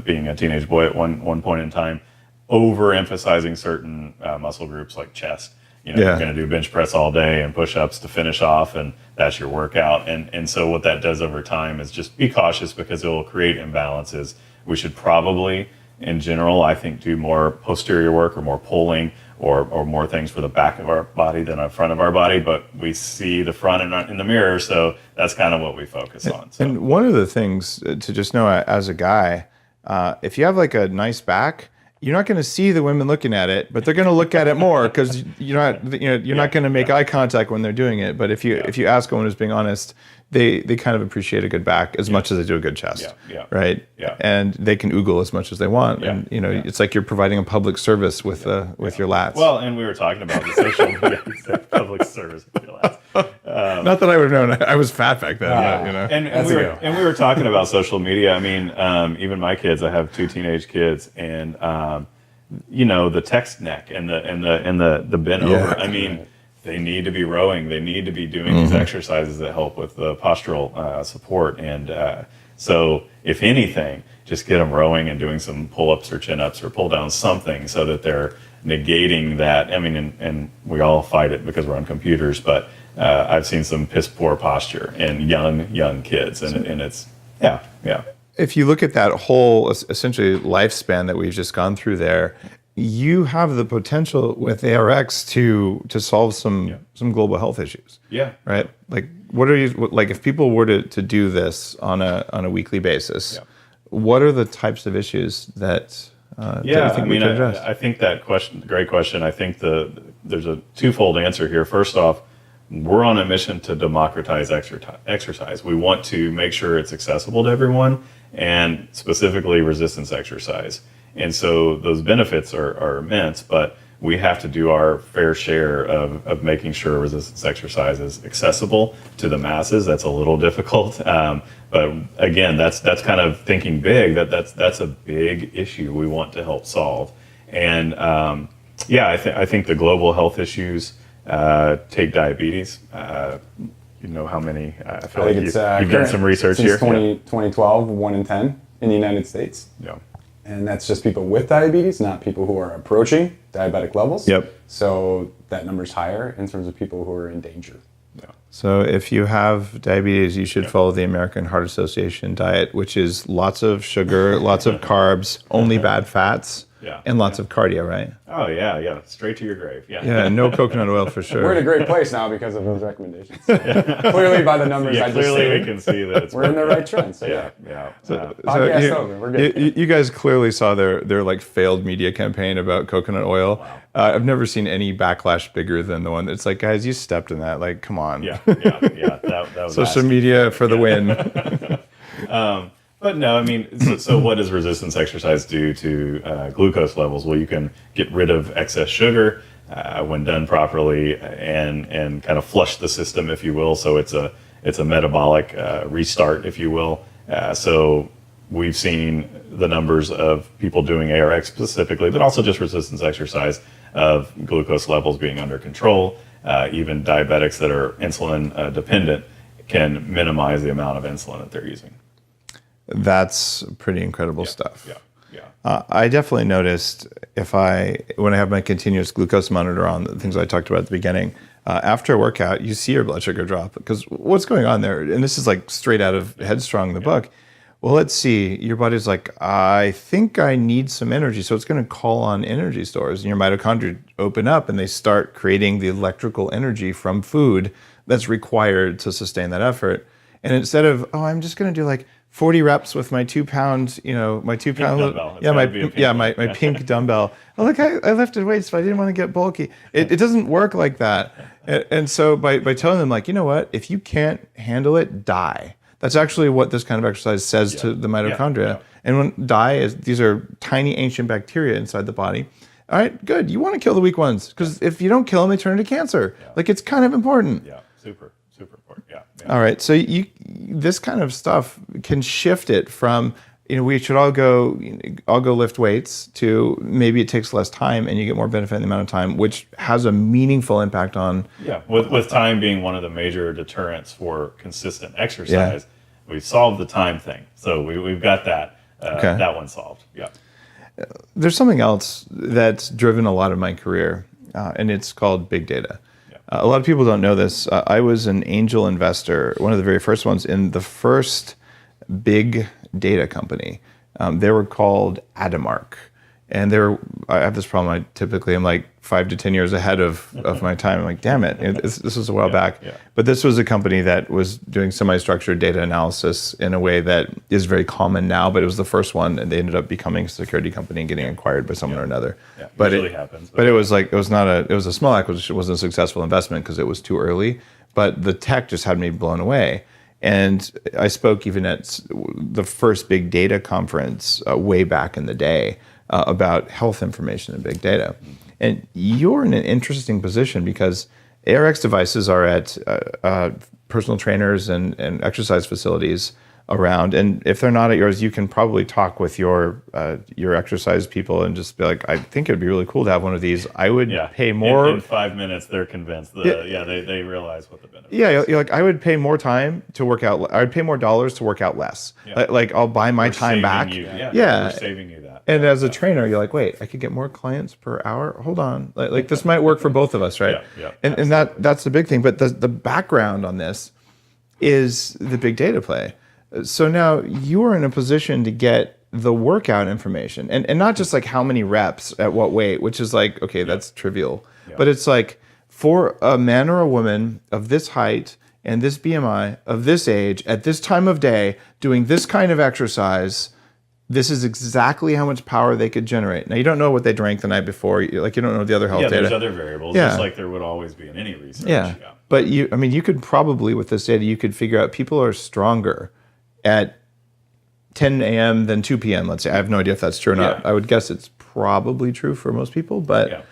being a teenage boy at one point in time, overemphasizing certain muscle groups like chest. You're going to do bench press all day and push-ups to finish off, and that's your workout. And so what that does over time is just be cautious, because it will create imbalances. We should probably, in general, I think, do more posterior work or more pulling or more things for the back of our body than the front of our body. But we see the front in the mirror, so that's kind of what we focus on. So. And one of the things to just know as a guy, if you have like a nice back, you're not going to see the women looking at it, but they're going to look at it more, because you're not going to make eye contact when they're doing it. But if you ask a woman who's being honest, they kind of appreciate a good back as much as they do a good chest, right? Yeah. And they can oogle as much as they want, and it's like you're providing a public service with your lats. Well, and we were talking about the social media public service with your lats. Not that I would have known. I was fat back then. And we were talking about social media. I mean, even my kids. I have 2 teenage kids, and the text neck and the bent over. I mean, they need to be rowing. They need to be doing these exercises that help with the postural support. And so, if anything, just get them rowing and doing some pull-ups or chin-ups or pull-downs, something, so that they're negating that. I mean, and we all fight it because we're on computers, but I've seen some piss-poor posture in young kids, and it's, If you look at that whole essentially lifespan that we've just gone through there, you have the potential with ARX to solve some global health issues. Yeah. Right? Like, what are you like, if people were to do this on a weekly basis, what are the types of issues that you think we can address? I think that question, great question. I think there's a twofold answer here. First off, we're on a mission to democratize exercise. We want to make sure it's accessible to everyone, and specifically resistance exercise. And so those benefits are immense, but we have to do our fair share of making sure resistance exercise is accessible to the masses. That's a little difficult. But again, that's kind of thinking big, that's a big issue we want to help solve. And I think the global health issues, take diabetes. You know how many? I feel like you've done some research since here. 2012, 1 in 10 in the United States. Yeah. And that's just people with diabetes, not people who are approaching diabetic levels. Yep. So that number's higher in terms of people who are in danger. Yeah. So if you have diabetes, you should follow the American Heart Association diet, which is lots of sugar, lots of carbs, only bad fats, and lots of cardio, right? Oh, yeah. Straight to your grave. Yeah, no coconut oil for sure. We're in a great place now because of those recommendations. Clearly, by the numbers I just clearly we can see that we're in the right trend. So podcast over. We're good. You guys clearly saw their like failed media campaign about coconut oil. Wow. I've never seen any backlash bigger than the one that's like, guys, you stepped in that. Like, come on. Yeah. That was social media for the win. But no, I mean, so what does resistance exercise do to glucose levels? Well, you can get rid of excess sugar when done properly, and kind of flush the system, if you will. So it's a metabolic restart, if you will. So we've seen the numbers of people doing ARX specifically, but also just resistance exercise, of glucose levels being under control. Even diabetics that are insulin dependent can minimize the amount of insulin that they're using. That's pretty incredible stuff. Yeah. I definitely noticed when I have my continuous glucose monitor on, the things I talked about at the beginning, after a workout, you see your blood sugar drop, because what's going on there? And this is like straight out of Headstrong, the book. Well, let's see. Your body's like, I think I need some energy. So it's going to call on energy stores, and your mitochondria open up and they start creating the electrical energy from food that's required to sustain that effort. And instead of, I'm just going to do like 40 reps with my 2 pound, my 2 pound, my pink dumbbell. I'm like, I lifted weights, but I didn't want to get bulky. It doesn't work like that. And so by telling them, like, you know what, if you can't handle it, die. That's actually what this kind of exercise says to the mitochondria. Yeah. And when these are tiny ancient bacteria inside the body. All right, good. You want to kill the weak ones, because if you don't kill them, they turn into cancer. Yeah. Like, it's kind of important. Yeah, super important. Yeah. All right, so this kind of stuff can shift it from, we should all go lift weights, to maybe it takes less time and you get more benefit in the amount of time, which has a meaningful impact on. Yeah, with time being one of the major deterrents for consistent exercise, we've solved the time thing. So we've got that that one solved. Yeah. There's something else that's driven a lot of my career, and it's called big data. A lot of people don't know this. I was an angel investor, one of the very first ones, in the first big data company. They were called Adamark. And I have this problem. I'm like 5 to 10 years ahead of my time. I'm like, damn it. This was a while back. Yeah. But this was a company that was doing semi-structured data analysis in a way that is very common now, but it was the first one, and they ended up becoming a security company and getting acquired by someone or another. Yeah, but it happens. But it was a small acquisition. It wasn't a successful investment because it was too early. But the tech just had me blown away. And I spoke even at the first big data conference way back in the day about health information and big data. And you're in an interesting position because ARX devices are at personal trainers and exercise facilities around. And if they're not at yours, you can probably talk with your exercise people and just be like, I think it'd be really cool to have one of these. I would pay more. In 5 minutes, they're convinced. They realize what the benefit is. Yeah, you're like, I would pay more time to work out. I would pay more dollars to work out less. Yeah. Like I'll buy my time back. We're saving you that. And as a trainer, you're like, wait, I could get more clients per hour? Hold on. Like this might work for both of us, right? Yeah. And that's the big thing. But the background on this is the big data play. So now you are in a position to get the workout information and not just like how many reps at what weight, which is like, okay, that's trivial. Yeah. But it's like for a man or a woman of this height and this BMI of this age at this time of day doing this kind of exercise, this is exactly how much power they could generate. Now, you don't know what they drank the night before. You don't know the other health data. Yeah, there's other variables, just like there would always be in any research. Yeah. But you could probably, with this data, you could figure out people are stronger at 10 a.m. than 2 p.m., let's say. I have no idea if that's true or not. I would guess it's probably true for most people, but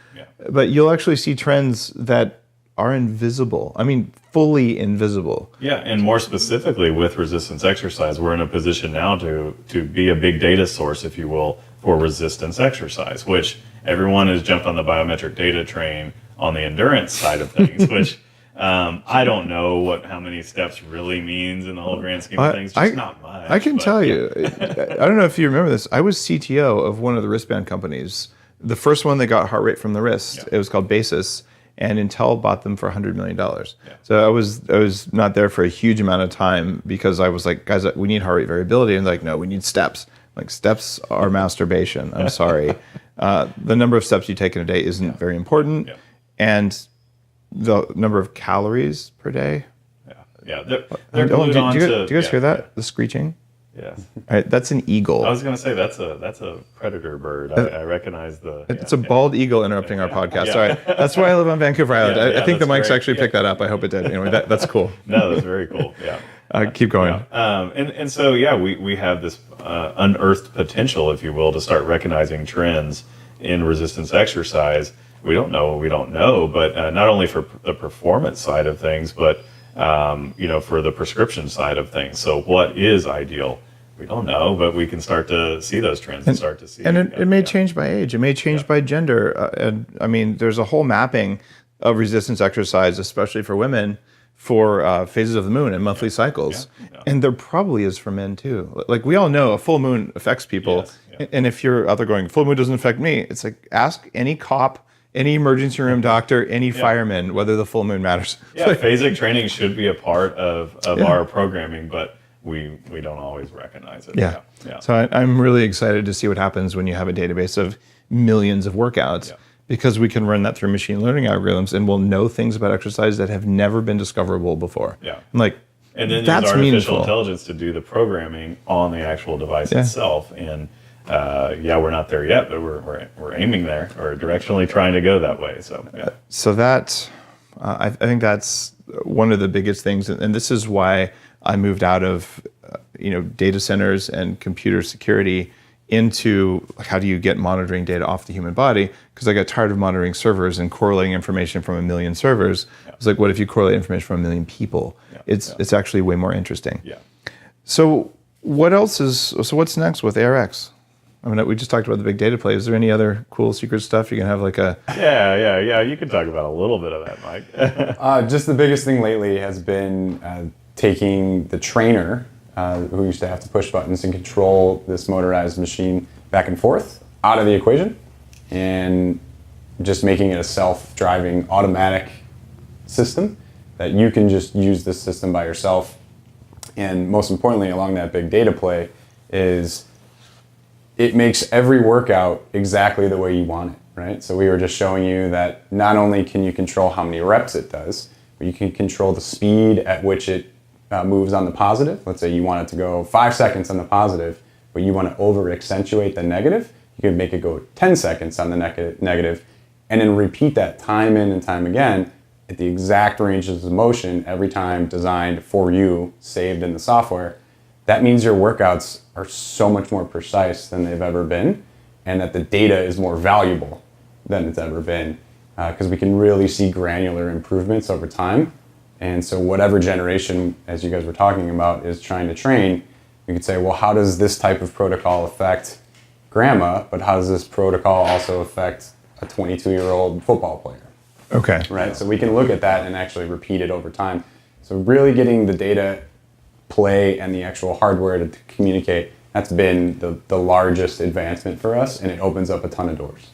you'll actually see trends that are invisible. I mean, fully invisible. Yeah, and more specifically with resistance exercise, we're in a position now to be a big data source, if you will, for resistance exercise, which everyone has jumped on the biometric data train on the endurance side of things, which I don't know how many steps really means in the whole grand scheme of things. Just not much. I can tell you. I don't know if you remember this. I was CTO of one of the wristband companies. The first one that got heart rate from the wrist. Yeah. It was called Basis, and Intel bought them for $100 million. Yeah. So I was not there for a huge amount of time because I was like, guys, we need heart rate variability. And like, no, we need steps. Like, steps are masturbation. I'm sorry. The number of steps you take in a day isn't very important. Yeah. And the number of calories per day. Yeah. They're glued on to. Do you guys hear that? The screeching? Yeah. All right, that's an eagle. I was going to say that's a predator bird. I recognize the. It's a bald eagle interrupting our podcast. Yeah. All right, that's why I live on Vancouver Island. I think the mics actually picked that up. I hope it did. Anyway, that's cool. No, that's very cool. Yeah. Keep going. Yeah. And so we have this unearthed potential, if you will, to start recognizing trends in resistance exercise. We don't know what we don't know, but not only for the performance side of things, but for the prescription side of things. So what is ideal? We don't know, but we can start to see those trends and start to see. And it may change by age. It may change by gender. And I mean, there's a whole mapping of resistance exercise, especially for women, for phases of the moon and monthly cycles. Yeah. And there probably is for men too. Like, we all know a full moon affects people. Yes. Yeah. And if you're out there going, full moon doesn't affect me, it's like, ask any cop, any emergency room doctor, any fireman, whether the full moon matters. Yeah, phasic training should be a part of our programming, but we don't always recognize it. Yeah. So I'm really excited to see what happens when you have a database of millions of workouts, because we can run that through machine learning algorithms and we'll know things about exercise that have never been discoverable before. Yeah. And then use That's artificial meaningful. intelligence to do the programming on the actual device itself. And we're not there yet, but we're aiming there, or directionally trying to go that way. So yeah. So that I think that's one of the biggest things, and this is why I moved out of data centers and computer security into how do you get monitoring data off the human body, because I got tired of monitoring servers and correlating information from a million servers. It's like, what if you correlate information from a million people? It's actually way more interesting. Yeah. So what's next with ARX? I mean, we just talked about the big data play. Is there any other cool secret stuff you can have, like a... Yeah. You could talk about a little bit of that, Mike. Just the biggest thing lately has been taking the trainer, who used to have to push buttons and control this motorized machine back and forth, out of the equation, and just making it a self-driving automatic system that you can just use this system by yourself. And most importantly, along that big data play, is it makes every workout exactly the way you want it, right? So we were just showing you that not only can you control how many reps it does, but you can control the speed at which it moves on the positive. Let's say you want it to go 5 seconds on the positive, but you want to over accentuate the negative. You can make it go 10 seconds on the negative, and then repeat that time in and time again at the exact ranges of motion every time, designed for you, saved in the software. That means your workouts are so much more precise than they've ever been, and that the data is more valuable than it's ever been, because we can really see granular improvements over time. And so whatever generation, as you guys were talking about, is trying to train, you could say, well, how does this type of protocol affect grandma, but how does this protocol also affect a 22-year-old football player? Okay. Right, so we can look at that and actually repeat it over time. So really getting the data play and the actual hardware to communicate, that's been the largest advancement for us, and it opens up a ton of doors.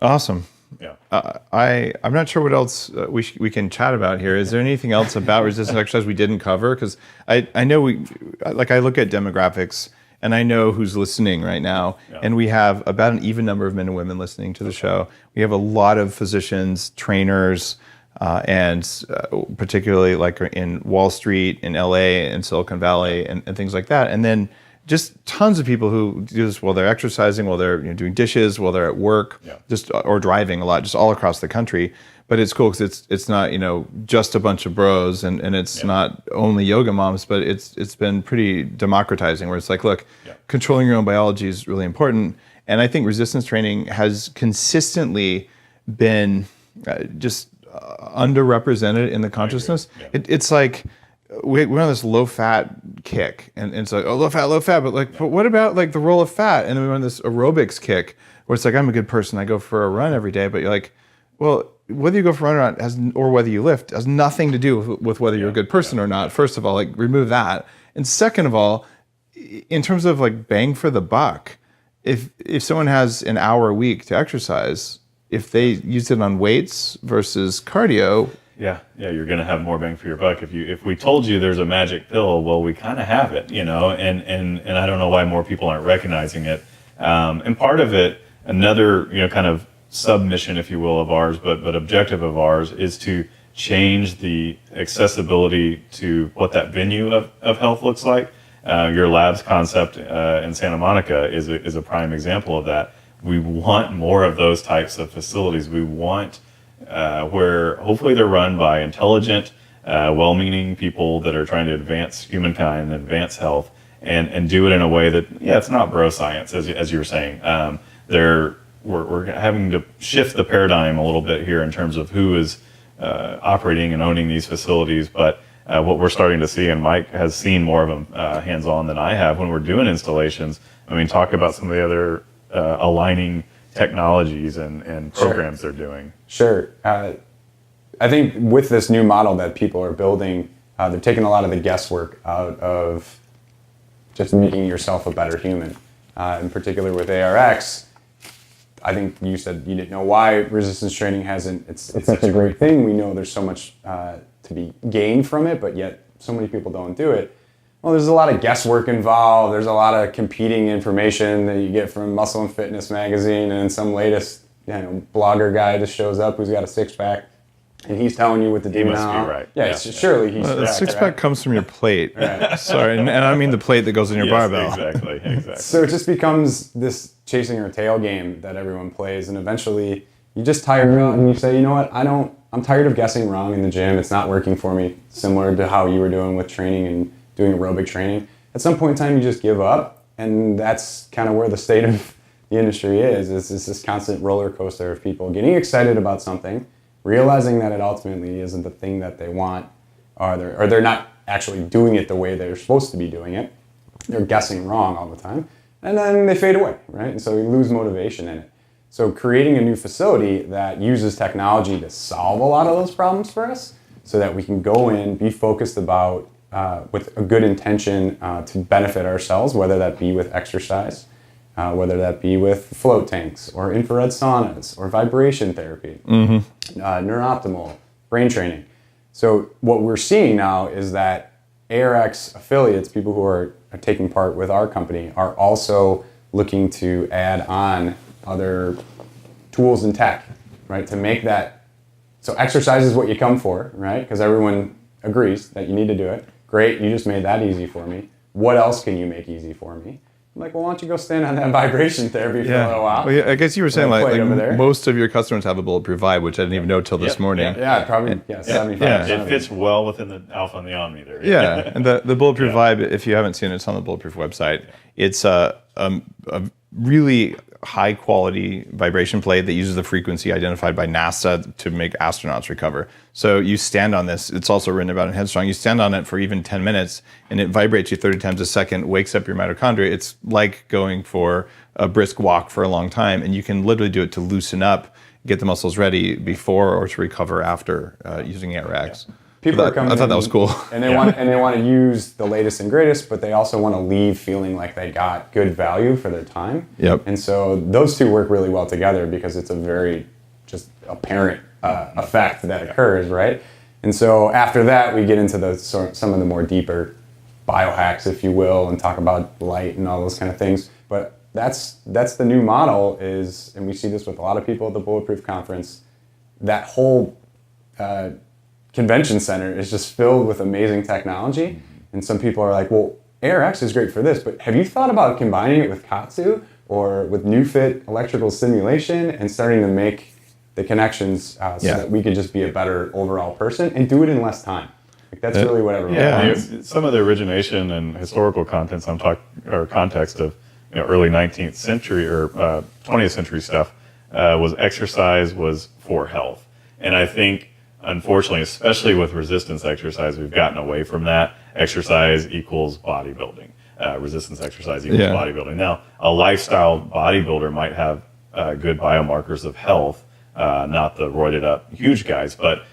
Awesome. Yeah. I'm not sure what else we can chat about here. Is there anything else about resistance exercise we didn't cover? Because I know I look at demographics and I know who's listening right now, and we have about an even number of men and women listening to the show. We have a lot of physicians, trainers, and particularly like in Wall Street, in LA, in Silicon Valley, and things like that. And then just tons of people who do this while they're exercising, while they're doing dishes, while they're at work, or driving a lot, just all across the country. But it's cool because it's not just a bunch of bros, and it's not only yoga moms, but it's been pretty democratizing, where it's like, look, controlling your own biology is really important. And I think resistance training has consistently been just underrepresented in the consciousness. It's like we're on this low fat kick, and it's like, oh, low fat, but what about like the role of fat? And then we're on this aerobics kick where it's like, I'm a good person, I go for a run every day, but you're like, well, whether you go for a run or not or whether you lift has nothing to do with whether you're a good person or not. First of all, like, remove that. And second of all, in terms of like bang for the buck, if someone has an hour a week to exercise, if they use it on weights versus cardio, you're going to have more bang for your buck. If we told you there's a magic pill, well, we kind of have it, and I don't know why more people aren't recognizing it. And part of it, another kind of submission, if you will, of ours, but objective of ours, is to change the accessibility to what that venue of health looks like. Your labs concept in Santa Monica is a prime example of that. We want more of those types of facilities. We want where hopefully they're run by intelligent, well-meaning people that are trying to advance humankind and advance health, and do it in a way that, it's not bro science, as you were saying. We're having to shift the paradigm a little bit here in terms of who is operating and owning these facilities. But what we're starting to see, and Mike has seen more of them hands-on than I have when we're doing installations. I mean, talk about some of the other aligning technologies and programs they're doing. Sure. I think with this new model that people are building, they're taking a lot of the guesswork out of just making yourself a better human. In particular with ARX, I think you said you didn't know why resistance training hasn't, it's such a great thing. We know there's so much to be gained from it, but yet so many people don't do it. Well, there's a lot of guesswork involved. There's a lot of competing information that you get from Muscle and Fitness magazine, and some latest blogger guy just shows up who's got a six-pack. and he's telling you what to do He must now. be right. Yeah, Yeah. surely he's The correct, six-pack right? comes from your plate. Sorry, and I mean the plate that goes in your Yes, barbell. exactly. So it just becomes this chasing our tail game that everyone plays, and eventually you just tire out and you say, you know what, I'm tired of guessing wrong in the gym. It's not working for me, similar to how you were doing with training and doing aerobic training. At some point in time, you just give up, and that's kind of where the state of the industry is this constant roller coaster of people getting excited about something, realizing that it ultimately isn't the thing that they want, or they're not actually doing it the way they're supposed to be doing it. They're guessing wrong all the time, and then they fade away, right? And so we lose motivation in it. So creating a new facility that uses technology to solve a lot of those problems for us, so that we can go in, be focused about, with a good intention to benefit ourselves, whether that be with exercise, whether that be with float tanks or infrared saunas or vibration therapy, neurooptimal, brain training. So what we're seeing now is that ARX affiliates, people who are taking part with our company, are also looking to add on other tools and tech, right, to make that. So exercise is what you come for, right? Because everyone agrees that you need to do it. Great, you just made that easy for me. What else can you make easy for me? I'm like, well, why don't you go stand on that vibration therapy for a little while? Well, yeah, I guess you were saying Little like plate over there. most of your customers have a Bulletproof Vibe, which I didn't even know till this morning. Yeah, probably 75%. Yeah. It fits well within the Alpha and the Omni there. Yeah, and the Bulletproof Vibe, if you haven't seen it, it's on the Bulletproof website. It's a really high quality vibration plate that uses the frequency identified by NASA to make astronauts recover. So you stand on this, it's also written about in Headstrong, you stand on it for even 10 minutes and it vibrates you 30 times a second, wakes up your mitochondria. It's like going for a brisk walk for a long time, and you can literally do it to loosen up, get the muscles ready before or to recover after using ARX. People are coming. I thought that was cool. And they want to use the latest and greatest, but they also want to leave feeling like they got good value for their time. Yep. And so those two work really well together because it's a very just apparent effect that occurs, right? And so after that, we get into some of the more deeper biohacks, if you will, and talk about light and all those kind of things. But that's the new model and we see this with a lot of people at the Bulletproof conference. That whole convention center is just filled with amazing technology, and some people are like, well, ARX is great for this, but have you thought about combining it with Katsu or with NewFit electrical stimulation and starting to make the connections so that we could just be a better overall person and do it in less time? Like that's really what everyone wants. Some of the origination and historical context of early 19th century or 20th century stuff was exercise was for health, and I think, unfortunately, especially with resistance exercise, we've gotten away from that. Exercise equals bodybuilding. Resistance exercise equals bodybuilding. Now, a lifestyle bodybuilder might have good biomarkers of health, not the roided up huge guys, but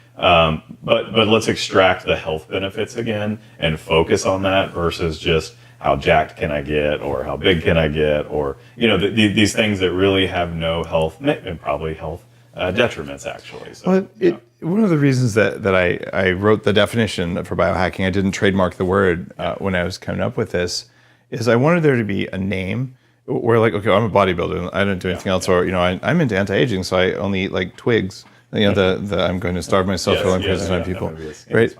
let's extract the health benefits again and focus on that versus just how jacked can I get or how big can I get, or these things that really have no health and probably health detriments actually. So, one of the reasons that I wrote the definition for biohacking, I didn't trademark the word when I was coming up with this, is I wanted there to be a name where like, okay, I'm a bodybuilder, I don't do anything else, or I'm into anti-aging, so I only eat like twigs. I'm going to starve myself for long periods of time, people, right?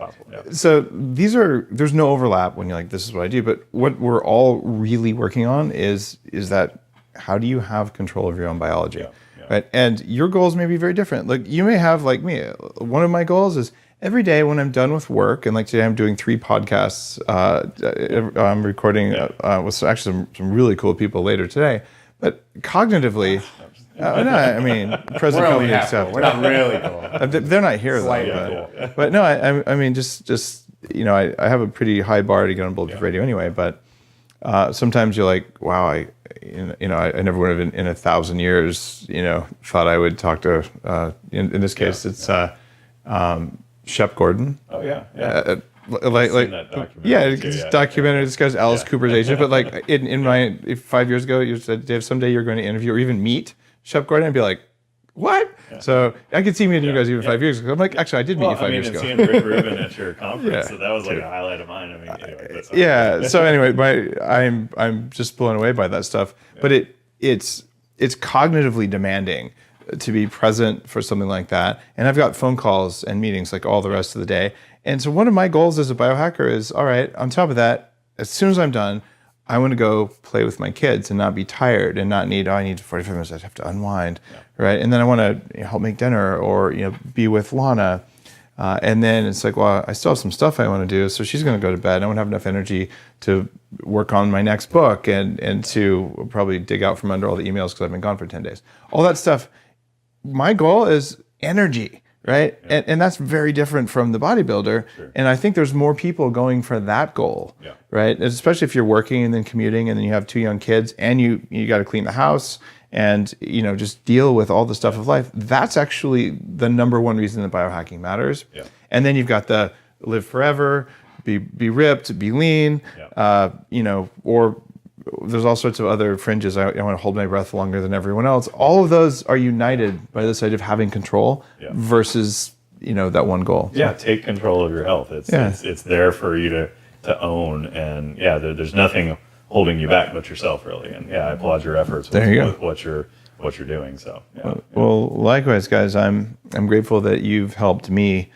So there's no overlap when you're like, this is what I do, but what we're all really working on is that how do you have control of your own biology? Right? And your goals may be very different. Like you may have, like me, one of my goals is every day when I'm done with work, and like today I'm doing 3 podcasts. I'm recording with actually some really cool people later today. But cognitively, present company except. We're not really cool. They're not here though. But no, I mean, just I have a pretty high bar to get on Bulletproof Radio anyway. But sometimes you're like, wow, I never would have in 1,000 years, thought I would talk to, in this case, it's Shep Gordon. Oh, yeah. It's documentary. This guy's Alice Cooper's agent. But like in my 5 years ago, you said, Dave, someday you're going to interview or even meet Shep Gordon. I'd be like, what? Yeah. So I could see meeting you guys even 5 years ago. I'm like, actually, I did meet you 5 years ago. Seeing Rick Rubin at your conference, so that was like a highlight of mine. Anyway, so anyway, I'm just blown away by that stuff. But it's cognitively demanding to be present for something like that. And I've got phone calls and meetings like all the rest of the day. And so one of my goals as a biohacker is, all right, on top of that, as soon as I'm done, I want to go play with my kids and not be tired and not need, I need 45 minutes, I have to unwind, right? And then I want to help make dinner or be with Lana. And then it's like, well, I still have some stuff I want to do. So she's going to go to bed. I won't have enough energy to work on my next book and to probably dig out from under all the emails because I've been gone for 10 days. All that stuff. My goal is energy, right? Yeah. And that's very different from the bodybuilder. Sure. And I think there's more people going for that goal, right? Especially if you're working and then commuting and then you have 2 young kids and you got to clean the house and just deal with all the stuff of life. That's actually the number one reason that biohacking matters. Yeah. And then you've got the live forever, be ripped, be lean, or there's all sorts of other fringes. I want to hold my breath longer than everyone else. All of those are united by this idea of having control versus that one goal. Yeah, take control of your health. It's there for you to own, and there's nothing holding you back but yourself, really. And I applaud your efforts with what you're doing. So well, likewise, guys, I'm grateful that you've helped me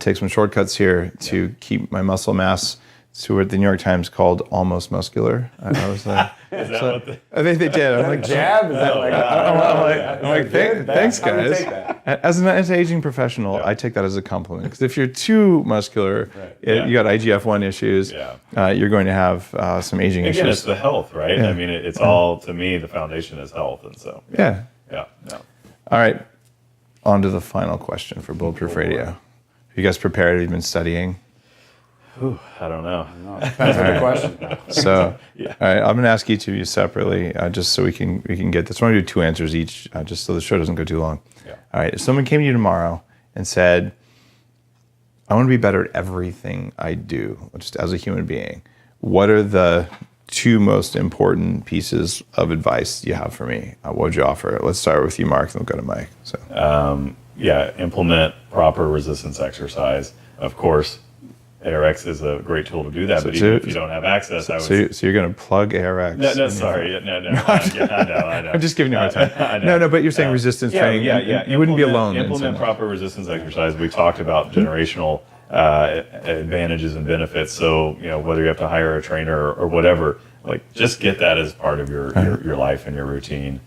take some shortcuts here to keep my muscle mass to what the New York Times called almost muscular. I was like, is that what I think they did. I'm like, jab? Is that I'm like, thanks, guys. As an anti-aging professional, I take that as a compliment because if you're too muscular, you got IGF-1 issues. You're going to have some aging issues. Again, it's the health, right? I mean, it's all, to me, the foundation is health, and so All right, on to the final question for Bulletproof Radio. Are you guys prepared? Have you been studying? I don't know. Depends on the question. So, all right, I'm going to ask each of you separately, just so we can get this. I want to do 2 answers each, just so the show doesn't go too long. All right, if someone came to you tomorrow and said, I want to be better at everything I do, just as a human being, what are the 2 most important pieces of advice you have for me? What would you offer? Let's start with you, Mark, and we'll go to Mike. So, implement proper resistance exercise. Of course, ARX is a great tool to do that, but even if you don't have access, So you're going to plug ARX? No, sorry. No. I know. I'm just giving you a hard time. No, but you're saying resistance training. You wouldn't be alone. Implement proper resistance exercise. We talked about generational advantages and benefits. So, whether you have to hire a trainer or whatever, like just get that as part of your life and your routine.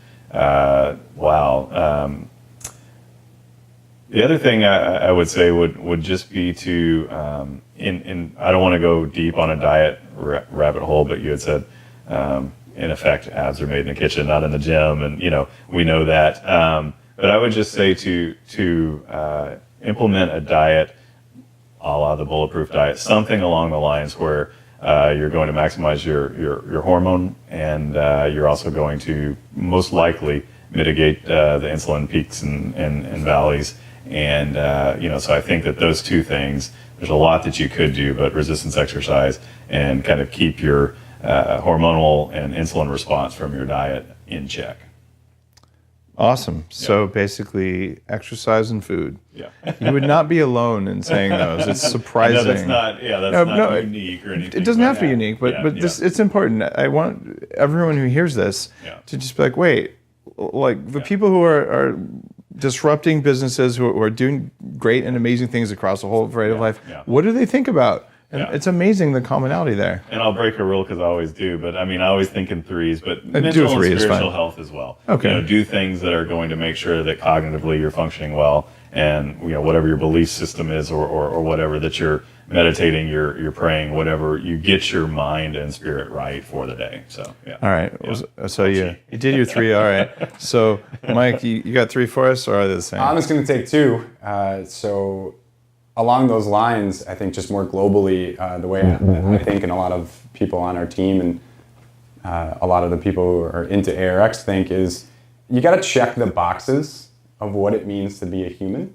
The other thing I would say would just be to, I don't want to go deep on a diet rabbit hole, but you had said, in effect, abs are made in the kitchen, not in the gym, and we know that. But I would just say to implement a diet, a la the Bulletproof diet, something along the lines where you're going to maximize your hormone, and you're also going to most likely mitigate the insulin peaks and valleys. And, so I think that those 2 things, there's a lot that you could do, but resistance exercise and kind of keep your hormonal and insulin response from your diet in check. Awesome. So basically, exercise and food. Yeah. You would not be alone in saying those. It's surprising. That's not unique or anything. It doesn't have to be unique, but this, it's important. I want everyone who hears this to just be like, wait, like the people who are disrupting businesses, who are doing great and amazing things across the whole variety of life, what do they think about? And it's amazing the commonality there. And I'll break a rule because I always do, but I always think in 3s, but mental and spiritual health as well. Okay. Do things that are going to make sure that cognitively you're functioning well, and whatever your belief system is, or whatever that you're meditating, you're praying, whatever, you get your mind and spirit right for the day. So all right. So you did your 3. All right. So Mike, you got 3 for us, or are they the same? I'm just going to take 2. So along those lines, I think just more globally, the way I think, and a lot of people on our team and a lot of the people who are into ARX think, is you got to check the boxes of what it means to be a human.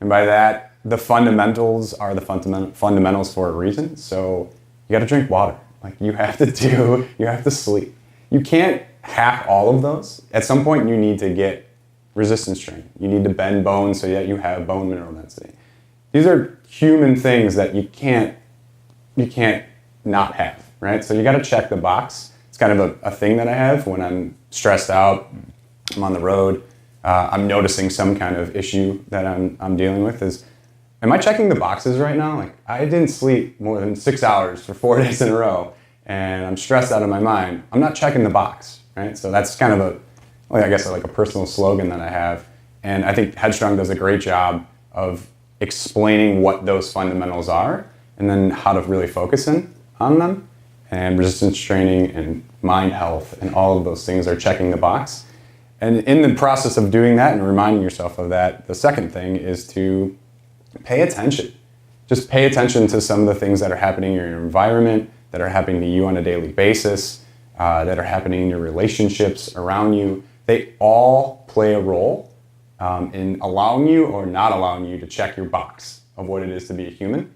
And by that, the fundamentals are the fundamentals for a reason. So you got to drink water. Like you have to sleep. You can't hack all of those. At some point, you need to get resistance training. You need to bend bones so that you have bone mineral density. These are human things that you can't not have, right? So you got to check the box. It's kind of a thing that I have when I'm stressed out, I'm on the road. I'm noticing some kind of issue that I'm dealing with is, am I checking the boxes right now? Like, I didn't sleep more than 6 hours for 4 days in a row, and I'm stressed out of my mind. I'm not checking the box, right? So that's kind of like a personal slogan that I have. And I think Headstrong does a great job of explaining what those fundamentals are and then how to really focus in on them. And resistance training and mind health and all of those things are checking the box. And in the process of doing that and reminding yourself of that, the second thing is to pay attention. Just pay attention to some of the things that are happening in your environment, that are happening to you on a daily basis, that are happening in your relationships around you. They all play a role in allowing you or not allowing you to check your box of what it is to be a human.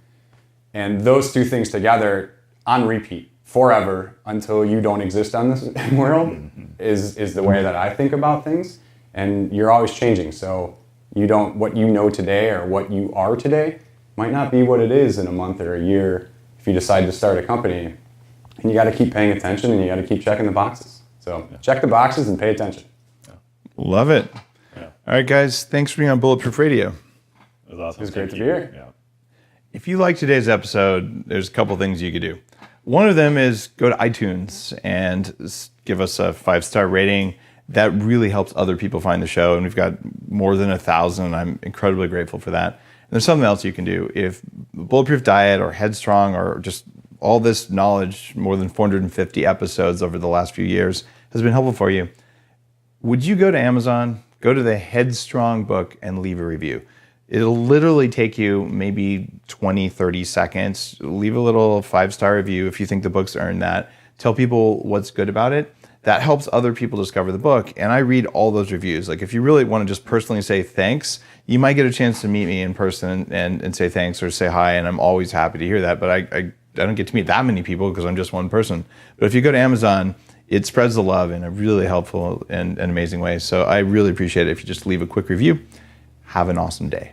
And those two things together on repeat forever until you don't exist on this world is the way that I think about things. And you're always changing. So what you know today or what you are today might not be what it is in a month or a year if you decide to start a company. And you got to keep paying attention and you got to keep checking the boxes. So check the boxes and pay attention. Love it. Yeah. All right, guys. Thanks for being on Bulletproof Radio. It was awesome. It was great to be here. Yeah. If you like today's episode, there's a couple things you could do. One of them is go to iTunes and give us a 5-star rating. That really helps other people find the show, and we've got more than 1,000, and I'm incredibly grateful for that. And there's something else you can do. If Bulletproof Diet or Headstrong or just all this knowledge, more than 450 episodes over the last few years, has been helpful for you, would you go to Amazon, go to the Headstrong book, and leave a review? It'll literally take you maybe 20, 30 seconds. Leave a little 5-star review if you think the book's earned that. Tell people what's good about it. That helps other people discover the book. And I read all those reviews. Like, if you really want to just personally say thanks, you might get a chance to meet me in person and say thanks or say hi. And I'm always happy to hear that. But I don't get to meet that many people because I'm just one person. But if you go to Amazon, it spreads the love in a really helpful and amazing way. So I really appreciate it if you just leave a quick review. Have an awesome day.